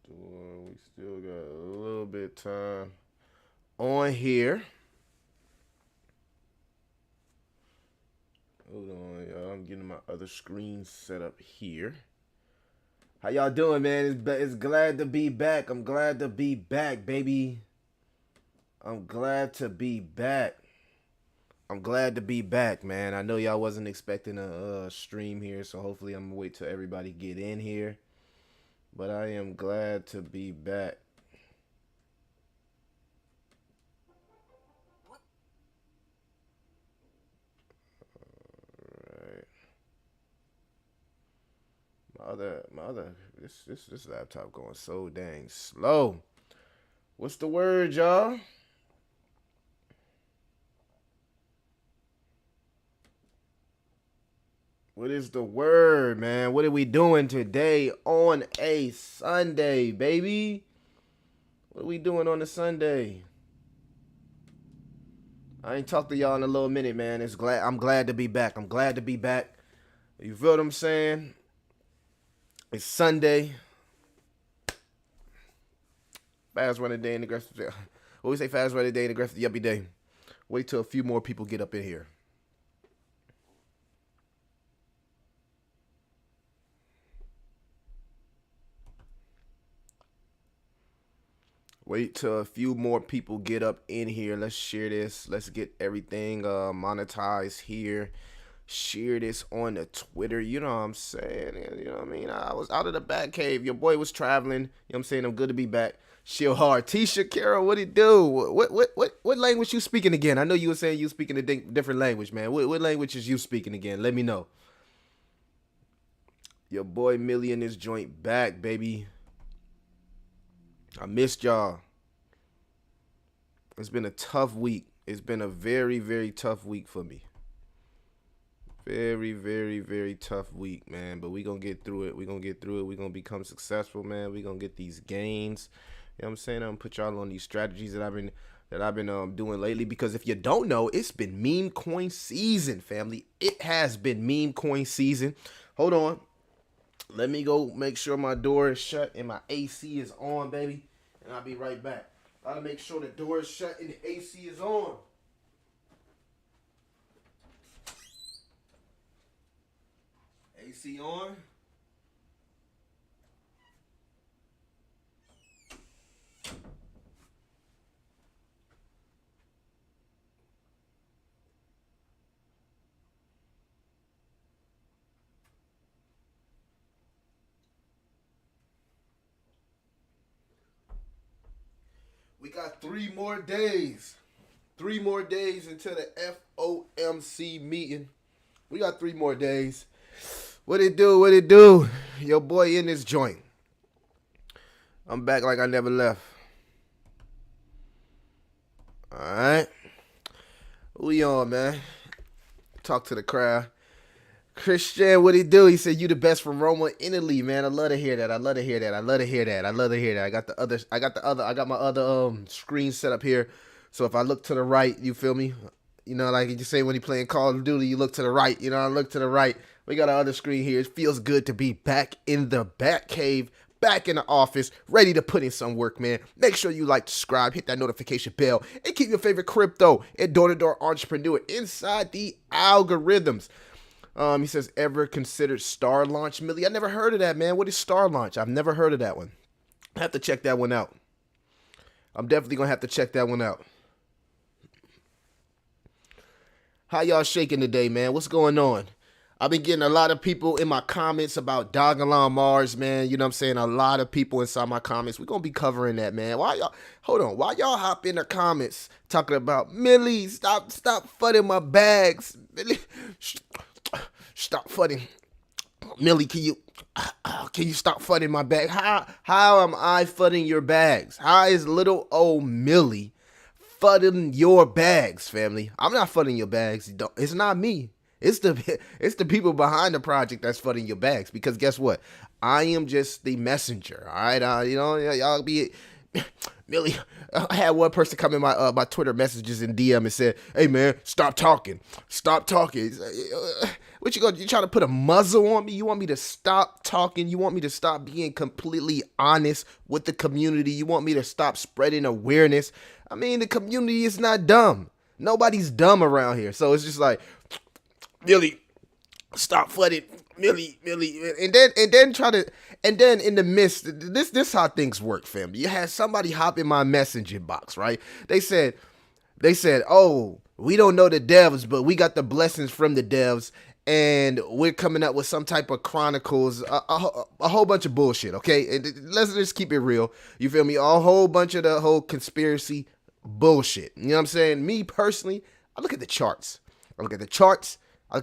We still got a little bit of time on here. Hold on, y'all. I'm getting my other screen set up here. How y'all doing, man? It's glad to be back. I'm glad to be back, baby. I'm glad to be back. I'm glad to be back, man. I know y'all wasn't expecting a stream here, so hopefully I'm gonna wait till everybody get in here. But I am glad to be back. This laptop going so dang slow. What's the word, y'all? What is the word, man? What are we doing today on a Sunday, baby? What are we doing on a Sunday? I ain't talked to y'all in a little minute, man. I'm glad to be back. I'm glad to be back. You feel what I'm saying? It's Sunday. Fast running day in the aggressive. What we say? Fast running day in the aggressive yuppie day. Wait till a few more people get up in here. Wait till a few more people get up in here. Let's share this. Let's get everything monetized here. Share this on the Twitter. You know what I'm saying? You know what I mean? I was out of the bat cave. Your boy was traveling. You know what I'm saying? I'm good to be back. Shill hard. Tisha, Carol, what it do? What language you speaking again? I know you were saying you speaking a different language, man. What language is you speaking again? Let me know. Your boy Millie in this joint back, baby. I missed y'all. It's been a tough week. It's been a very, very tough week for me. Very, very, very tough week, man. But we gonna get through it. We gonna get through it. We gonna become successful, man. We gonna get these gains. You know what I'm saying? I'm gonna put y'all on these strategies that I've been doing lately. Because if you don't know, it's been meme coin season, family. It has been meme coin season. Hold on. Let me go make sure my door is shut and my AC is on, baby. And I'll be right back. Gotta make sure the door is shut and the AC is on. AC on. We got 3 more days. 3 more days until the FOMC meeting. We got 3 more days. What it do? What it do? Your boy in this joint. I'm back like I never left. Alright. We on, man. Talk to the crowd. Christian, what he do? He said, you the best from Roma, Italy, man. I love to hear that. I love to hear that. I love to hear that. I love to hear that. I got my other screen set up here. So if I look to the right, you feel me? You know, like you say when you playing Call of Duty, you look to the right. You know, I look to the right. We got our other screen here. It feels good to be back in the Bat Cave, back in the office, ready to put in some work, man. Make sure you like, subscribe, hit that notification bell, and keep your favorite crypto and door-to-door entrepreneur inside the algorithms. He says, ever considered Star Launch, Millie? I never heard of that, man. What is Star Launch? I've never heard of that one. I have to check that one out. I'm definitely going to have to check that one out. How y'all shaking today, man? What's going on? I've been getting a lot of people in my comments about Dogelon Mars, man. You know what I'm saying? A lot of people inside my comments. We're going to be covering that, man. Why y'all hop in the comments talking about, Millie, stop fudding my bags. Millie, stop fudding. Millie, can you stop fudding my bag? How am I fudding your bags? How is little old Millie fudding your bags, family? I'm not fudding your bags. It's not me. It's the people behind the project that's fudding your bags. Because guess what? I am just the messenger. All right, you know, y'all be Millie. I had one person come in my Twitter messages and DM and said, "Hey man, stop talking. Stop talking." What you gonna, you trying to put a muzzle on me? You want me to stop talking? You want me to stop being completely honest with the community? You want me to stop spreading awareness? I mean, the community is not dumb. Nobody's dumb around here. So it's just like, Millie, stop flooding, Millie, and then try to, and then in the midst, this how things work, family. You had somebody hop in my messenger box, right? They said, oh, we don't know the devs, but we got the blessings from the devs, and we're coming up with some type of chronicles, a whole bunch of bullshit, okay? And let's just keep it real. You feel me? A whole bunch of the whole conspiracy bullshit. You know what I'm saying? Me personally, I look at the charts. I look at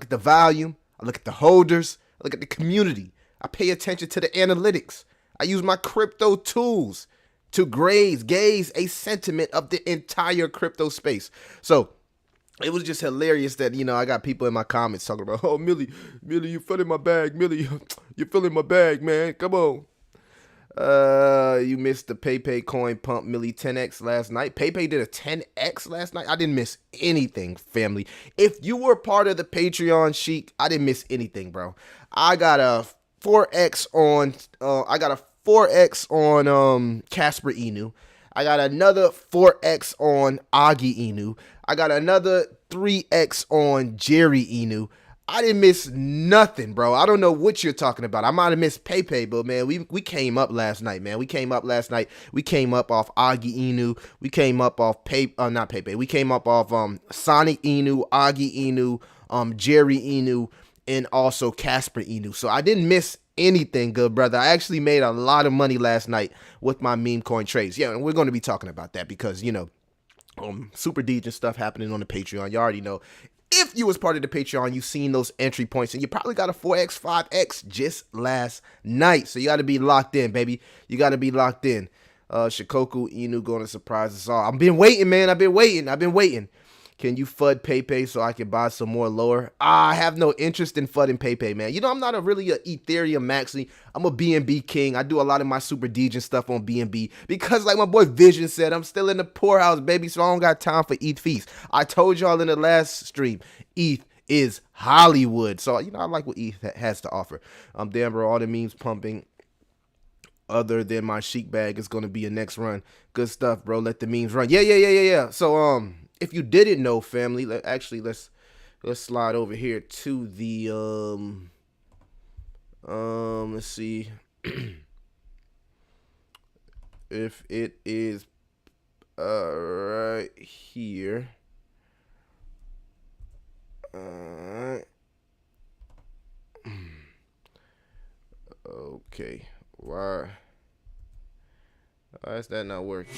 the volume. I look at the holders. I look at the community. I pay attention to the analytics. I use my crypto tools to gauge a sentiment of the entire crypto space. So it was just hilarious that, I got people in my comments talking about, oh, Millie, you filling my bag. Millie, you're filling my bag, man. Come on. You missed the PayPay coin pump, Millie 10x last night. PayPay did a 10x last night. I didn't miss anything, family. If you were part of the Patreon chic, I didn't miss anything, bro. I got a 4x on Casper Inu. I got another 4x on Augie Inu. I got another 3x on Jerry Inu. I didn't miss nothing, bro. I don't know what you're talking about. I might have missed PayPay, but man, we came up last night, man. We came up off Augie Inu. We came up off not PayPay. We came up off Sonic Inu, Augie Inu, Jerry Inu, and also Casper Inu. So I didn't miss anything, good brother. I actually made a lot of money last night with my meme coin trades. Yeah, and we're going to be talking about that because, Super Deej and stuff happening on the Patreon. You already know. If you was part of the Patreon, you've seen those entry points, and you probably got a 4x, 5x just last night. So you got to be locked in, baby. You got to be locked in. Shikoku Inu going to surprise us all. I've been waiting, man. I've been waiting. Can you FUD PayPay so I can buy some more lower? I have no interest in FUDing PayPay, man. I'm not really a Ethereum maxi. I'm a BNB king. I do a lot of my Super Deej and stuff on BNB because, like my boy Vision said, I'm still in the poorhouse, baby, so I don't got time for ETH fees. I told y'all in the last stream, ETH is Hollywood. So, I like what ETH has to offer. Damn, bro, all the memes pumping. Other than my chic bag is going to be a next run. Good stuff, bro. Let the memes run. Yeah. So, if you didn't know, family, let's slide over here to the let's see if it is right here. Okay, why is that not working?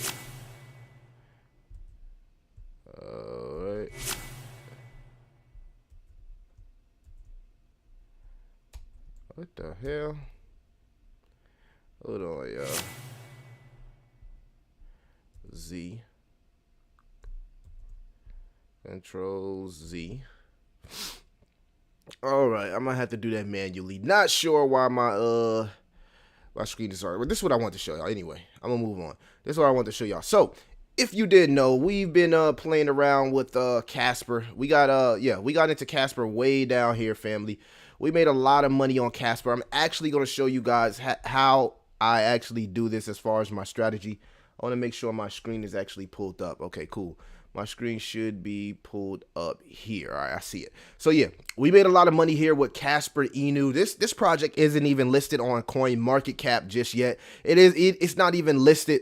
Alright. What the hell? Hold on, y'all. Z. Control Z. Alright, I might have to do that manually. Not sure why my screen is hard. But this is what I want to show y'all anyway. I'm gonna move on. This is what I want to show y'all. So if you didn't know, we've been playing around with Casper. We got into Casper way down here, family. We made a lot of money on Casper. I'm actually going to show you guys how I actually do this as far as my strategy. I want to make sure my screen is actually pulled up. Okay, cool. My screen should be pulled up here. All right, I see it. So yeah, we made a lot of money here with Casper Inu. This project isn't even listed on CoinMarketCap just yet. It's not even listed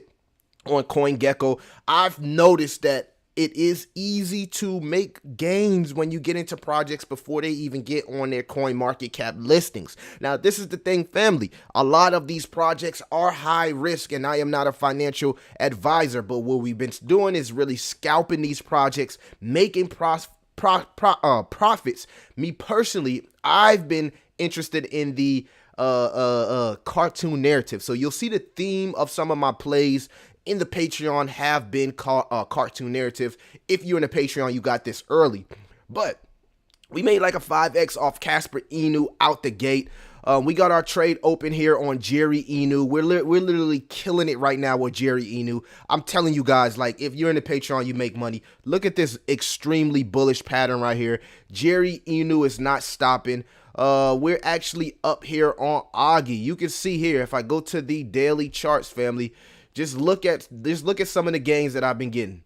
on CoinGecko. I've noticed that it is easy to make gains when you get into projects before they even get on their CoinMarketCap listings. Now, this is the thing, family. A lot of these projects are high risk, and I am not a financial advisor, but what we've been doing is really scalping these projects, making profits. Me personally, I've been interested in the cartoon narrative. So you'll see the theme of some of my plays in the Patreon have been cartoon narrative. If you're in the Patreon, you got this early. But we made like a 5x off Casper Inu out the gate. We got our trade open here on Jerry Inu. We're literally killing it right now with Jerry Inu. I'm telling you guys, like, if you're in the Patreon, you make money. Look at this extremely bullish pattern right here. Jerry Inu is not stopping. We're actually up here on Augie. You can see here, if I go to the daily charts, family, just look at some of the gains that I've been getting.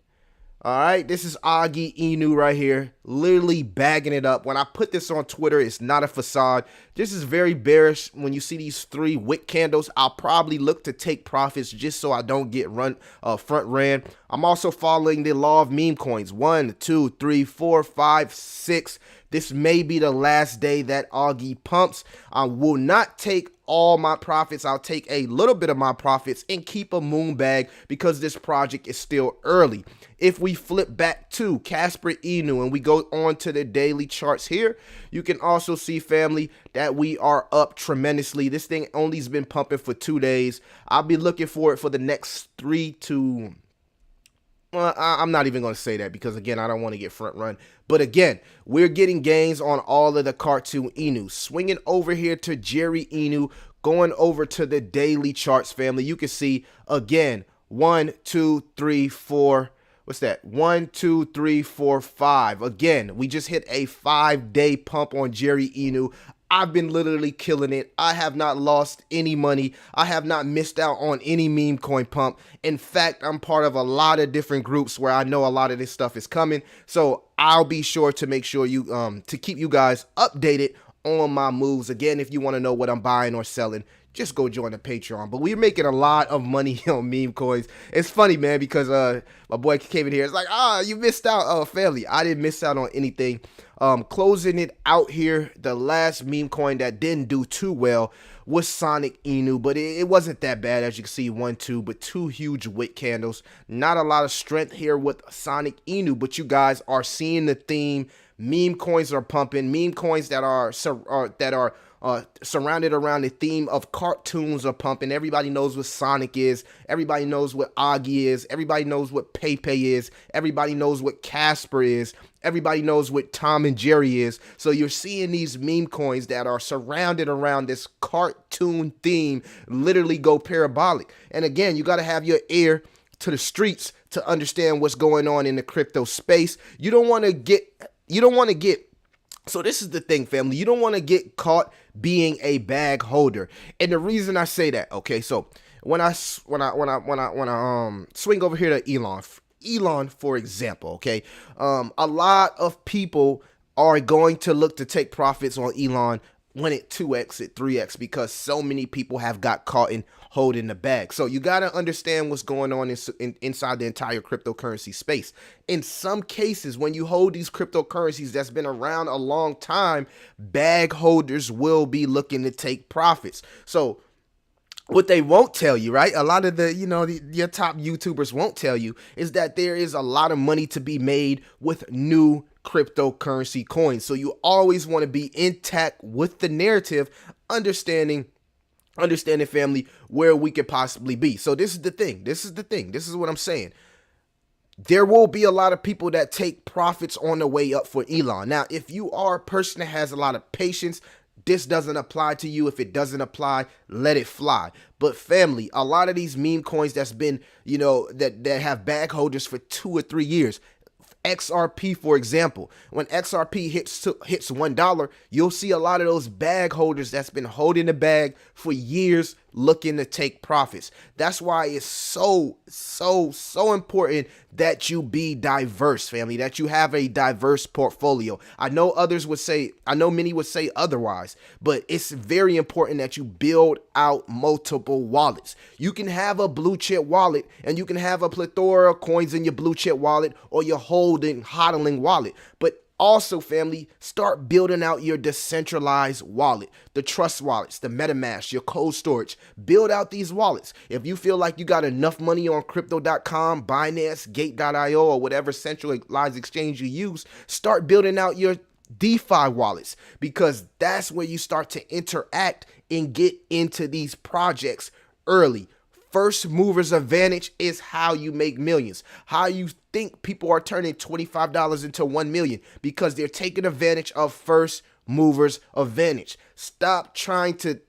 All right, this is Augie Inu right here, literally bagging it up. When I put this on Twitter, it's not a facade. This is very bearish. When you see these 3 wick candles, I'll probably look to take profits just so I don't get front ran. I'm also following the law of meme coins. 1, 2, 3, 4, 5, 6. This may be the last day that Augie pumps. I will not take all my profits. I'll take a little bit of my profits and keep a moon bag because this project is still early. If we flip back to Casper Inu and we go on to the daily charts here, you can also see, family, that we are up tremendously. This thing only's been pumping for 2 days. I'll be looking for it for the next 3 to... Well, I'm not even going to say that because, again, I don't want to get front run. But, again, we're getting gains on all of the cartoon Inu. Swinging over here to Jerry Inu, going over to the daily charts, family. You can see, again, 1, 2, 3, 4. What's that? 1, 2, 3, 4, 5. Again, we just hit a 5-day pump on Jerry Inu. I've been literally killing it. I have not lost any money. I have not missed out on any meme coin pump. In fact, I'm part of a lot of different groups where I know a lot of this stuff is coming. So I'll be sure to make sure you to keep you guys updated on my moves. Again, if you want to know what I'm buying or selling, just go join the Patreon. But we're making a lot of money on meme coins. It's funny, man, because my boy came in here. It's like, you missed out, family. I didn't miss out on anything. Closing it out here, the last meme coin that didn't do too well was Sonic Inu, but it wasn't that bad. As you can see, 1, 2, but 2 huge wick candles. Not a lot of strength here with Sonic Inu, but you guys are seeing the theme. Meme coins are pumping. Meme coins that are surrounded around the theme of cartoons are pumping. Everybody knows what Sonic is. Everybody knows what Augie is. Everybody knows what Pepe is. Everybody knows what Casper is. Everybody knows what Tom and Jerry is. So you're seeing these meme coins that are surrounded around this cartoon theme literally go parabolic. And again, you got to have your ear to the streets to understand what's going on in the crypto space. You don't want to get so this is the thing, family. You don't want to get caught being a bag holder. And the reason I say that, okay, so when I swing over here to Elon, for example, okay, a lot of people are going to look to take profits on Elon when it 2x, it 3x, because so many people have got caught in holding the bag. So you got to understand what's going on inside the entire cryptocurrency space. In some cases, when you hold these cryptocurrencies that's been around a long time, bag holders will be looking to take profits. So what they won't tell you, right? A lot of your top YouTubers won't tell you is that there is a lot of money to be made with new cryptocurrency coins. So you always want to be intact with the narrative, understanding, family, where we could possibly be. So this is the thing. This is what I'm saying. There will be a lot of people that take profits on the way up for Elon. Now, if you are a person that has a lot of patience, this doesn't apply to you. If it doesn't apply, let it fly. But family, a lot of these meme coins that's been, that have bag holders for 2 or 3 years. XRP, for example, when XRP hits $1, you'll see a lot of those bag holders that's been holding the bag for years looking to take profits. That's why it's so important that you be diverse, family, that you have a diverse portfolio. I know many would say otherwise, but it's very important that you build out multiple wallets. You can have a blue chip wallet and you can have a plethora of coins in your blue chip wallet or your hodling wallet, but also, family, start building out your decentralized wallet, the trust wallets, the MetaMask, your cold storage. Build out these wallets. If you feel like you got enough money on crypto.com, Binance, Gate.io, or whatever centralized exchange you use, start building out your DeFi wallets, because that's where you start to interact and get into these projects early. First movers advantage is how you make millions. How you think people are turning $25 into $1 million, because they're taking advantage of first mover's advantage. Stop trying to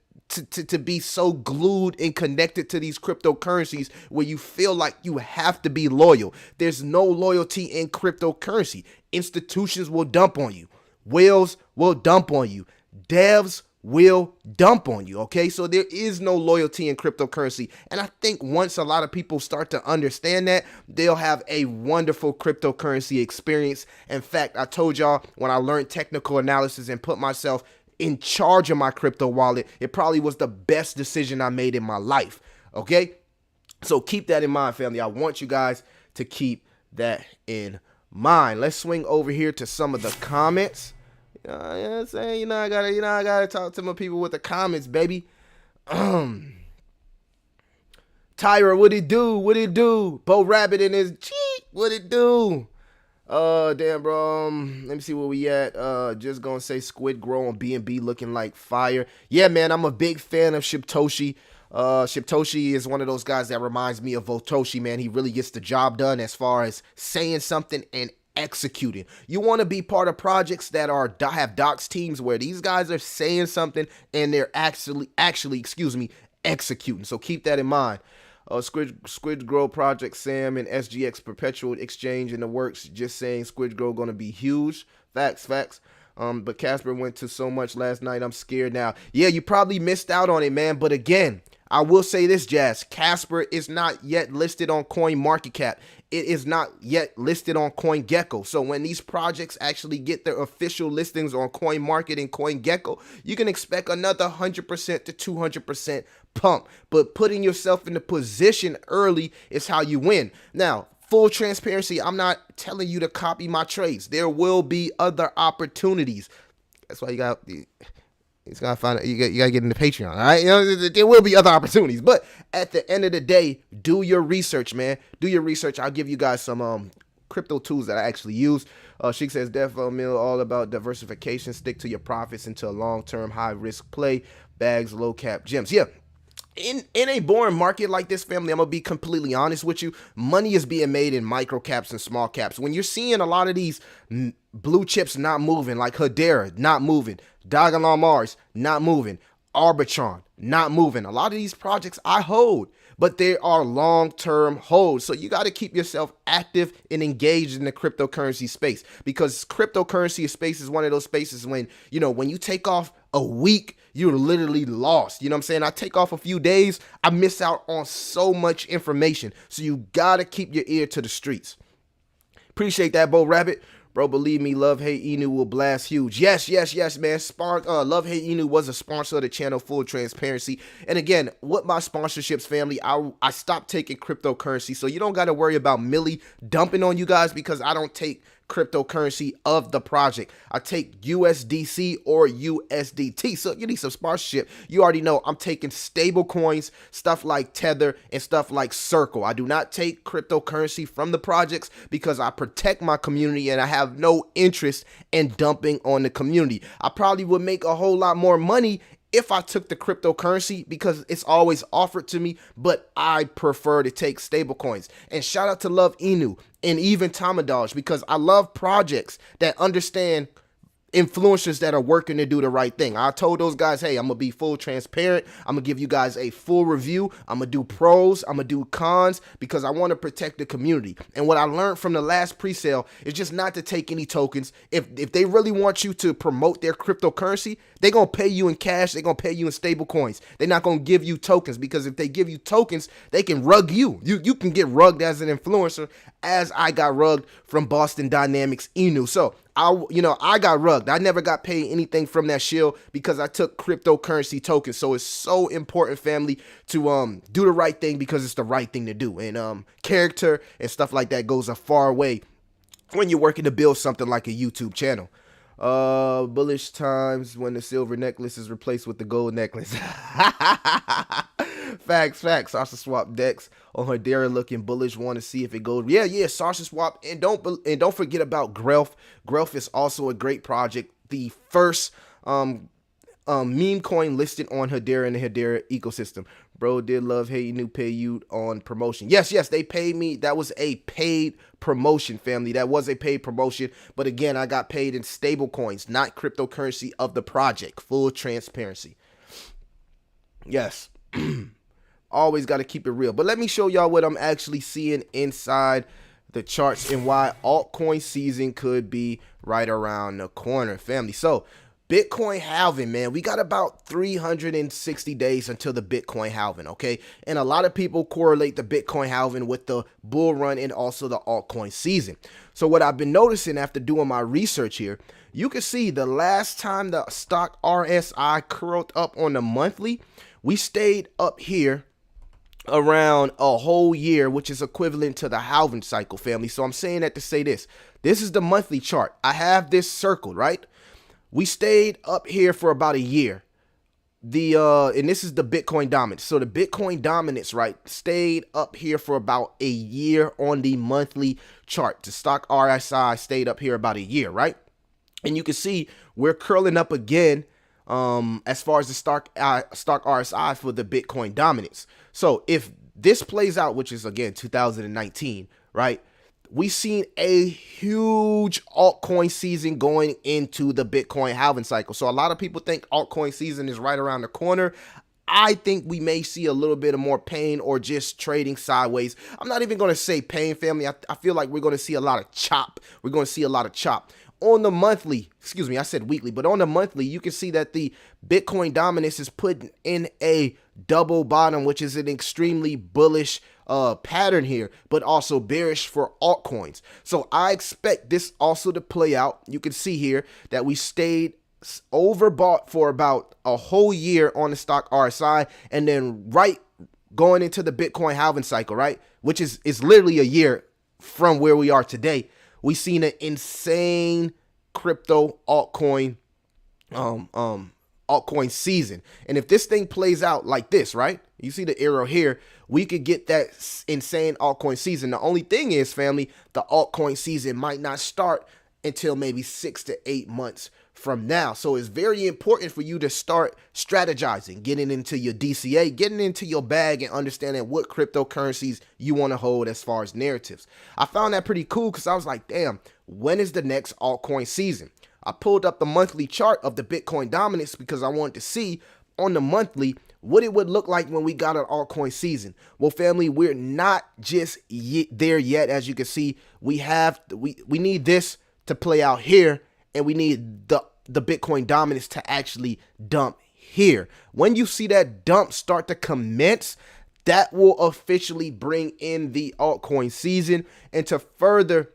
be so glued and connected to these cryptocurrencies where you feel like you have to be loyal. There's no loyalty in cryptocurrency. Institutions will dump on you. Whales will dump on you. Devs will dump on you, okay? So there is no loyalty in cryptocurrency. And I think once a lot of people start to understand that, they'll have a wonderful cryptocurrency experience. In fact, I told y'all when I learned technical analysis and put myself in charge of my crypto wallet, it probably was the best decision I made in my life, okay? So keep that in mind, family. I want you guys to keep that in mind. Let's swing over here to some of the comments. You know what I'm saying? I gotta talk to my people with the comments, baby. Tyra, what it do? What it do? Bo Rabbit in his cheek. What it do? Damn, bro. Let me see where we at. Just gonna say Squid Grow on BNB looking like fire. Yeah, man, I'm a big fan of Shibtoshi. Shibtoshi is one of those guys that reminds me of Votoshi, man. He really gets the job done as far as saying something and executing. You want to be part of projects that have docs teams where these guys are saying something and they're actually, executing. So keep that in mind. Squid Grow Project Sam and SGX Perpetual Exchange in the works. Just saying Squid Grow gonna be huge. Facts. But Casper went to so much last night. I'm scared now. Yeah, you probably missed out on it, man. But again, I will say this, Jazz. Casper is not yet listed on CoinMarketCap. It is not yet listed on CoinGecko. So when these projects actually get their official listings on CoinMarket and CoinGecko, you can expect another 100% to 200% pump. But putting yourself in the position early is how you win. Now, full transparency, I'm not telling you to copy my trades. There will be other opportunities. That's why you got find you gotta get into Patreon, all right? You know, there will be other opportunities, but at the end of the day, do your research, man. Do your research. I'll give you guys some crypto tools that I actually use. She says, Defo Mill, all about diversification. Stick to your profits into a long-term high-risk play. Bags, low-cap gems. Yeah. In a boring market like this, family, I'm going to be completely honest with you. Money is being made in micro caps and small caps. When you're seeing a lot of these blue chips not moving, like Hedera not moving, Dogelon Mars not moving, Arbitron not moving. A lot of these projects I hold, but they are long-term holds. So you got to keep yourself active and engaged in the cryptocurrency space, because cryptocurrency space is one of those spaces when you take off a week, you're literally lost. You know what I'm saying? I take off a few days, I miss out on so much information. So you got to keep your ear to the streets. Appreciate that, Bo Rabbit. Bro, believe me, Love Hate Inu will blast huge. Yes, man. Love Hate Inu was a sponsor of the channel, full transparency. And again, with my sponsorships, family, I stopped taking cryptocurrency. So you don't got to worry about Millie dumping on you guys, because I don't take cryptocurrency of the project. I take USDC or USDT. So you need some sponsorship. You already know I'm taking stable coins, stuff like Tether and stuff like Circle. I do not take cryptocurrency from the projects because I protect my community and I have no interest in dumping on the community. I probably would make a whole lot more money if I took the cryptocurrency because it's always offered to me, but I prefer to take stable coins. And shout out to Love Inu and even Tamadaj, because I love projects that understand influencers that are working to do the right thing. I told those guys, hey, I'm gonna be full transparent. I'm gonna give you guys a full review. I'm gonna do pros, I'm gonna do cons, because I want to protect the community. And what I learned from the last pre-sale is just not to take any tokens. If they really want you to promote their cryptocurrency, they're gonna pay you in cash, they're gonna pay you in stable coins. They're not gonna give you tokens, because if they give you tokens, they can rug you. You can get rugged as an influencer, as I got rugged from Boston Dynamics Inu. So I got rugged. I never got paid anything from that shield because I took cryptocurrency tokens. So it's so important, family, to do the right thing, because it's the right thing to do. And character and stuff like that goes a far way when you're working to build something like a YouTube channel. Bullish times when the silver necklace is replaced with the gold necklace. Facts. Sasha Swap Dex on Hedera looking bullish. Want to see if it goes. Yeah. Sasha Swap, and don't forget about Grelf. Grelf is also a great project. The first meme coin listed on Hedera in the Hedera ecosystem. Bro did love hating who pay you on promotion. Yes, they paid me. That was a paid promotion, family. That was a paid promotion. But again, I got paid in stable coins, not cryptocurrency of the project. Full transparency. Yes. Always got to keep it real. But let me show y'all what I'm actually seeing inside the charts and why altcoin season could be right around the corner, family. So Bitcoin halving, man, we got about 360 days until the Bitcoin halving, okay? And a lot of people correlate the Bitcoin halving with the bull run and also the altcoin season. So what I've been noticing after doing my research here, you can see the last time the stock RSI curled up on the monthly, we stayed up here around a whole year, which is equivalent to the halving cycle, family. So I'm saying that to say this. This is the monthly chart. I have this circled, right? We stayed up here for about a year. And this is the Bitcoin dominance. So the Bitcoin dominance, right, stayed up here for about a year on the monthly chart. The stock RSI stayed up here about a year, right? And you can see we're curling up again as far as the stock RSI for the Bitcoin dominance. So if this plays out, which is again 2019, right? We've seen a huge altcoin season going into the Bitcoin halving cycle. So a lot of people think altcoin season is right around the corner. I think we may see a little bit of more pain or just trading sideways. I'm not even going to say pain, family. I feel like we're going to see a lot of chop. We're going to see a lot of chop. On the monthly, excuse me, I said weekly, but on the monthly, you can see that the Bitcoin dominance is putting in a double bottom, which is an extremely bullish pattern here, but also bearish for altcoins. So I expect this also to play out. You can see here that we stayed overbought for about a whole year on the stock RSI, and then right going into the Bitcoin halving cycle, right, which is literally a year from where we are today. We've seen an insane crypto altcoin altcoin season. And if this thing plays out like this, right? You see the arrow here, we could get that insane altcoin season. The only thing is, family, the altcoin season might not start until maybe 6 to 8 months from now. So it's very important for you to start strategizing, getting into your DCA, getting into your bag, and understanding what cryptocurrencies you want to hold as far as narratives. I found that pretty cool because I was like, damn, when is the next altcoin season? I pulled up the monthly chart of the Bitcoin dominance because I wanted to see on the monthly what it would look like when we got an altcoin season. Well, family, we're not just there yet. As you can see, we need this to play out here, and we need the Bitcoin dominance to actually dump here. When you see that dump start to commence, that will officially bring in the altcoin season. And to further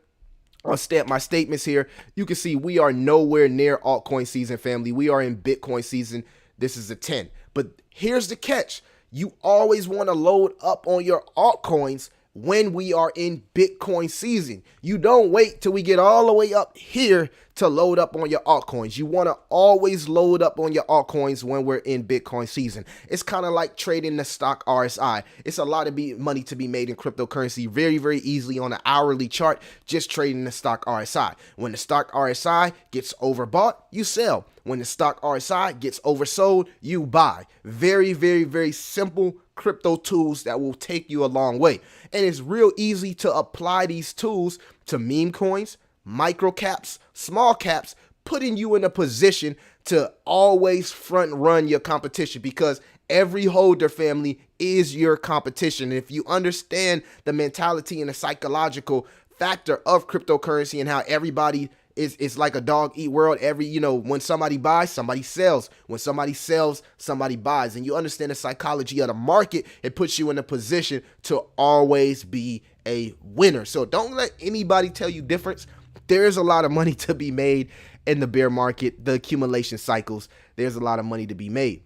stamp my statements here, you can see we are nowhere near altcoin season, family. We are in Bitcoin season. This is a 10. But here's the catch. You always want to load up on your altcoins when we are in Bitcoin season. You don't wait till we get all the way up here to load up on your altcoins. You want to always load up on your altcoins when we're in Bitcoin season. It's kind of like trading the stock RSI. It's a lot of money to be made in cryptocurrency very, very easily on an hourly chart, just trading the stock RSI. When the stock RSI gets overbought, you sell. When the stock RSI gets oversold, you buy. Very, very, very simple crypto tools that will take you a long way. And it's real easy to apply these tools to meme coins, micro caps, small caps, putting you in a position to always front run your competition, because every holder, family, is your competition. And if you understand the mentality and the psychological factor of cryptocurrency and how everybody it's like a dog eat world. When somebody buys, somebody sells. When somebody sells, somebody buys. And you understand the psychology of the market, it puts you in a position to always be a winner. So don't let anybody tell you different. There's a lot of money to be made in the bear market, the accumulation cycles. There's a lot of money to be made.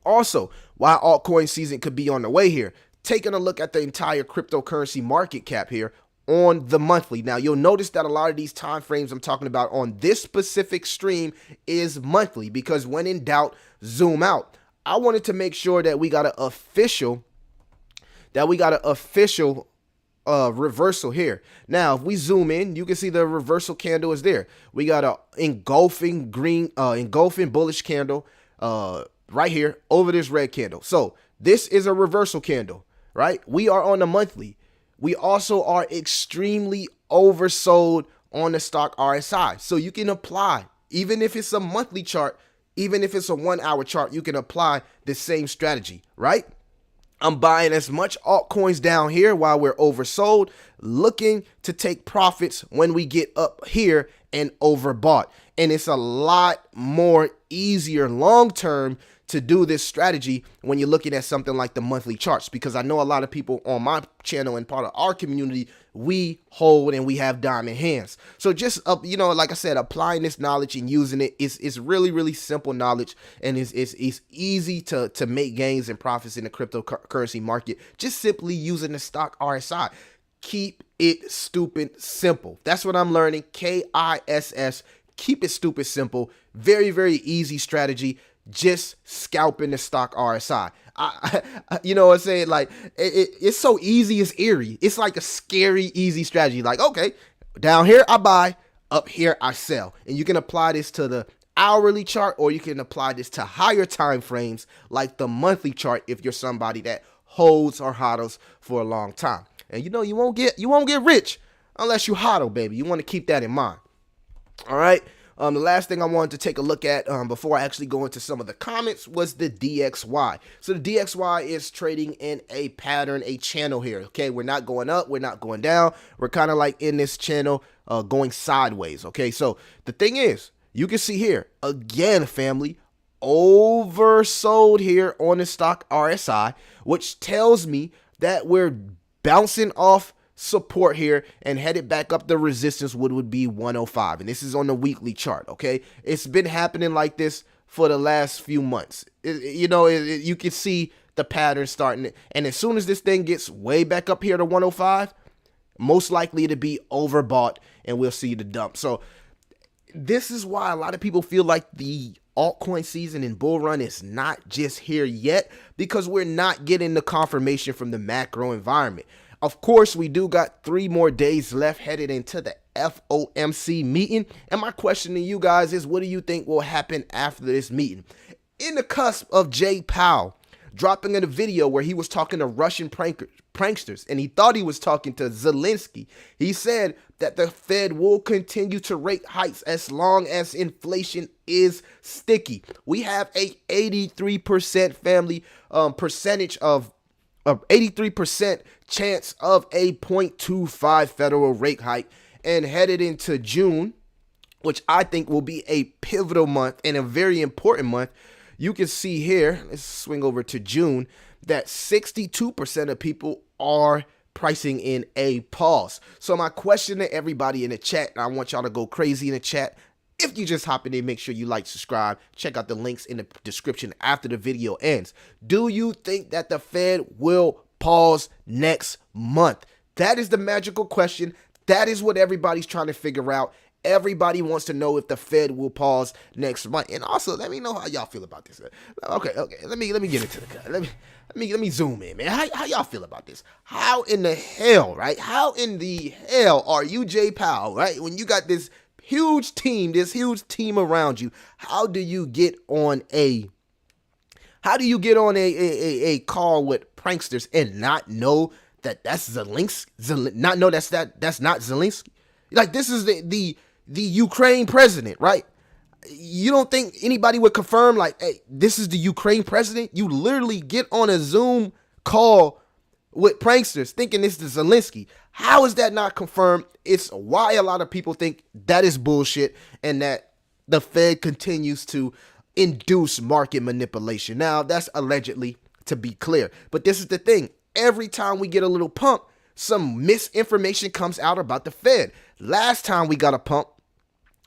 Also, while altcoin season could be on the way here, taking a look at the entire cryptocurrency market cap here on the monthly. Now, you'll notice that a lot of these time frames I'm talking about on this specific stream is monthly, because when in doubt, zoom out. I wanted to make sure that we got an official reversal here. Now, if we zoom in, you can see the reversal candle is there. We got a engulfing bullish candle right here over this red candle. So This is a reversal candle, right? We are on the monthly. We also are extremely oversold on the stock RSI. So you can apply, even if it's a monthly chart, even if it's a 1 hour chart, you can apply the same strategy, right? I'm buying as much altcoins down here while we're oversold, looking to take profits when we get up here and overbought. And it's a lot more easier long-term to do this strategy when you're looking at something like the monthly charts, because I know a lot of people on my channel and part of our community, we hold and we have diamond hands. So just like I said, applying this knowledge and using it is really, really simple knowledge, and it's easy to make gains and profits in the cryptocurrency market, just simply using the stock RSI. Keep it stupid simple. That's what I'm learning. KISS. Keep it stupid simple. Very, very easy strategy. Just scalping the stock RSI. You know what I'm saying? Like, it's so easy, it's eerie. It's like a scary, easy strategy. Like, okay, down here I buy, up here I sell. And you can apply this to the hourly chart, or you can apply this to higher time frames like the monthly chart if you're somebody that holds or hodls for a long time. And you won't get rich unless you hodl, baby. You want to keep that in mind. All right. The last thing I wanted to take a look at before I actually go into some of the comments was the DXY. So the DXY is trading in a pattern, a channel here. Okay, we're not going up, we're not going down. We're kind of like in this channel going sideways. Okay, so the thing is, you can see here, again, family, oversold here on the stock RSI, which tells me that we're bouncing off support here and headed back up the resistance would be 105, and this is on the weekly chart. Okay, it's been happening like this for the last few months. You can see the pattern starting, and as soon as this thing gets way back up here to 105, most likely to be overbought and we'll see the dump. So this is why a lot of people feel like the altcoin season and bull run is not just here yet, because we're not getting the confirmation from the macro environment. Of course, we do got 3 more days left headed into the FOMC meeting. And my question to you guys is, what do you think will happen after this meeting? In the cusp of Jay Powell dropping in a video where he was talking to Russian pranksters, and he thought he was talking to Zelensky. He said that the Fed will continue to rate hikes as long as inflation is sticky. We have a 83% family percentage of 83% chance of a 0.25 federal rate hike, and headed into June, which I think will be a pivotal month and a very important month. You can see here, let's swing over to June, that 62% of people are pricing in a pause. So my question to everybody in the chat, and I want y'all to go crazy in the chat. If you just hop in, make sure you like, subscribe, check out the links in the description after the video ends. Do you think that the Fed will pause next month? That is the magical question. That is what everybody's trying to figure out. Everybody wants to know if the Fed will pause next month. And also, let me know how y'all feel about this. Okay. Let me get into the let me zoom in, man. How y'all feel about this? How in the hell, right? How in the hell are you Jay Powell, right? When you got this huge team around you, how do you get on a call with pranksters and not know that that's Zelensky? Not know that's not Zelensky? Like, this is the Ukraine president, right? You don't think anybody would confirm, like, hey, this is the Ukraine president? You literally get on a Zoom call with pranksters thinking this is Zelensky. How is that not confirmed? It's why a lot of people think that is bullshit and that the Fed continues to induce market manipulation. Now, that's allegedly, to be clear. But this is the thing. Every time we get a little pump, some misinformation comes out about the Fed. Last time we got a pump,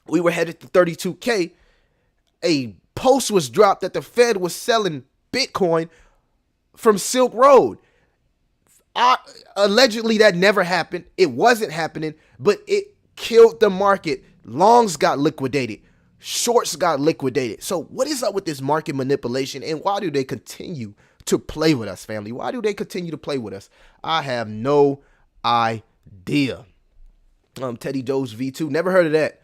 we were headed to 32K. A post was dropped that the Fed was selling Bitcoin from Silk Road. Allegedly, that never happened. It wasn't happening, but it killed the market. Longs got liquidated. Shorts got liquidated. So what is up with this market manipulation, and why do they continue to play with us, family? Why do they continue to play with us? I have no idea. Teddy Joe's V2, never heard of that.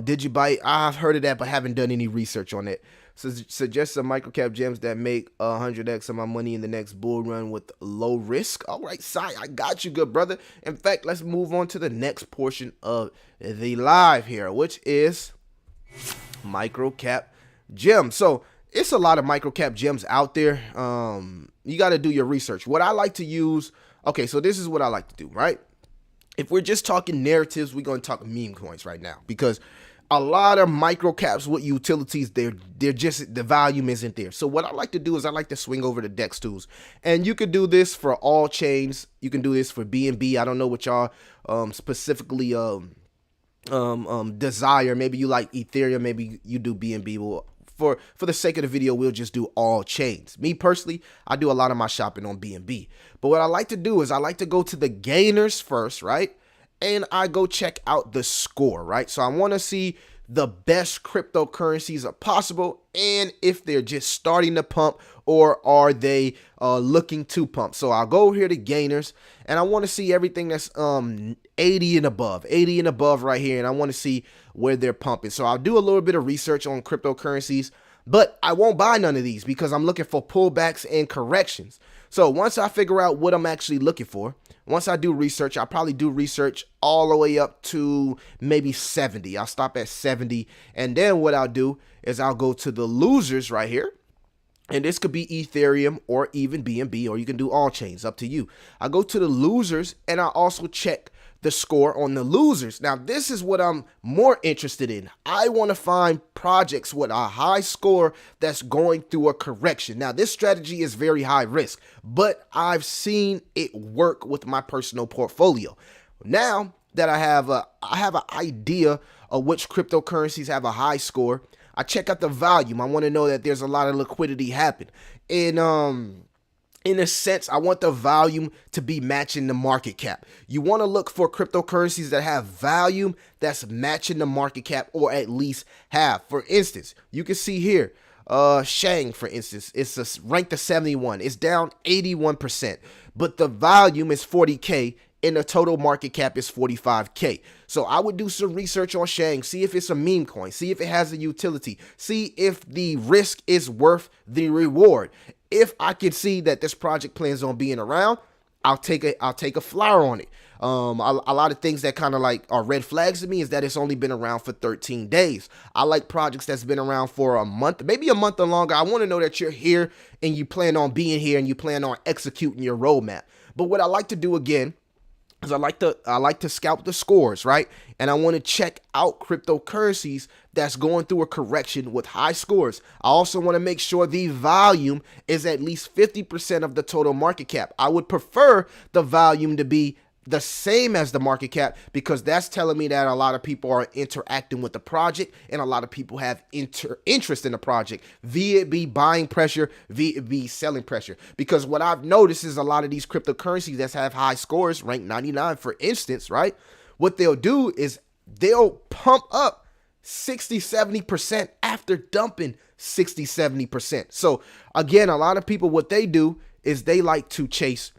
Did you bite? I've heard of that, but haven't done any research on it. Suggest some microcap gems that make 100x of my money in the next bull run with low risk. All right, Sai, I got you, good brother. In fact, let's move on to the next portion of the live here, which is microcap gems. So it's a lot of microcap gems out there. You got to do your research. What I like to use, okay, so this is what I like to do, right? If we're just talking narratives, we're going to talk meme coins right now, because a lot of microcaps with utilities, they're just, the volume isn't there. So what I like to do is I like to swing over to DEX tools, and you could do this for all chains. You can do this for BNB. I don't know what y'all specifically desire. Maybe you like Ethereum, maybe you do BNB. Well, for the sake of the video, we'll just do all chains. Me personally, I do a lot of my shopping on BNB. But what I like to do is I like to go to the gainers first, right? And I go check out the score, right? So I want to see the best cryptocurrencies are possible, and if they're just starting to pump, or are they looking to pump. So I'll go here to gainers, and I want to see everything that's 80 and above right here, and I want to see where they're pumping. So I'll do a little bit of research on cryptocurrencies, but I won't buy none of these because I'm looking for pullbacks and corrections. So once I figure out what I'm actually looking for, once I do research, I'll probably do research all the way up to maybe 70. I'll stop at 70. And then what I'll do is I'll go to the losers right here. And this could be Ethereum or even BNB, or you can do all chains, up to you. I go to the losers, and I also check the score on the losers. Now, this is what I'm more interested in. I want to find projects with a high score that's going through a correction. Now, this strategy is very high risk, but I've seen it work with my personal portfolio. Now that I have an idea of which cryptocurrencies have a high score, I check out the volume. I want to know that there's a lot of liquidity happen. And in a sense, I want the volume to be matching the market cap. You want to look for cryptocurrencies that have volume that's matching the market cap, or at least have. For instance, you can see here, Shang, for instance, it's ranked to 71. It's down 81%, but the volume is 40K. And the total market cap is 45K. So I would do some research on Shang, see if it's a meme coin, see if it has a utility, see if the risk is worth the reward. If I can see that this project plans on being around, I'll take a flyer on it. A lot of things that kind of like are red flags to me is that it's only been around for 13 days. I like projects that's been around for a month, maybe a month or longer. I want to know that you're here and you plan on being here and you plan on executing your roadmap. But what I like to do again, I like to scout the scores, right? And I want to check out cryptocurrencies that's going through a correction with high scores. I also want to make sure the volume is at least 50% of the total market cap. I would prefer the volume to be the same as the market cap, because that's telling me that a lot of people are interacting with the project and a lot of people have interest in the project, via it be buying pressure, via it be selling pressure. Because what I've noticed is a lot of these cryptocurrencies that have high scores, ranked 99 for instance, right? What they'll do is they'll pump up 60-70% after dumping 60-70%. So again, a lot of people, what they do is they like to chase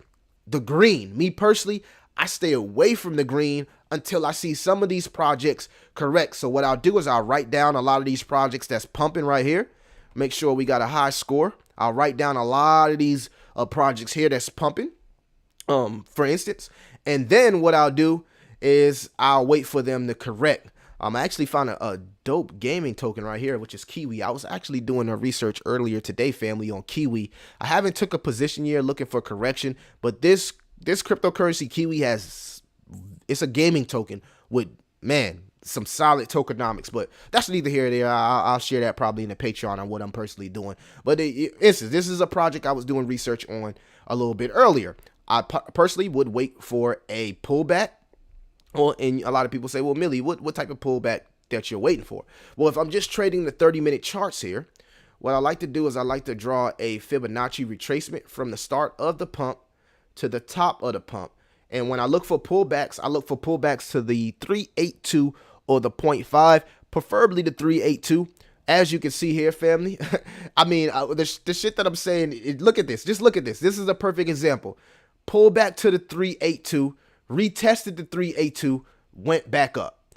the green. Me personally, I stay away from the green until I see some of these projects correct. So what I'll do is I'll write down a lot of these projects that's pumping right here. Make sure we got a high score. I'll write down a lot of these projects here that's pumping, for instance. And then what I'll do is I'll wait for them to correct. I actually found a dope gaming token right here, which is Kiwi. I was actually doing a research earlier today, family, on Kiwi. I haven't took a position yet looking for correction, but this cryptocurrency Kiwi it's a gaming token with, man, some solid tokenomics, but that's neither here nor there. I'll share that probably in the Patreon on what I'm personally doing. But this is a project I was doing research on a little bit earlier. I personally would wait for a pullback. And a lot of people say, well, Millie, what type of pullback that you're waiting for? Well, if I'm just trading the 30-minute charts here, what I like to do is I like to draw a Fibonacci retracement from the start of the pump to the top of the pump. And when I look for pullbacks, I look for pullbacks to the 382 or the 0.5, preferably the 382. As you can see here, family, I mean, the shit that I'm saying, look at this. Just look at this. This is a perfect example. Pull back to the 382, retested the 382, went back up.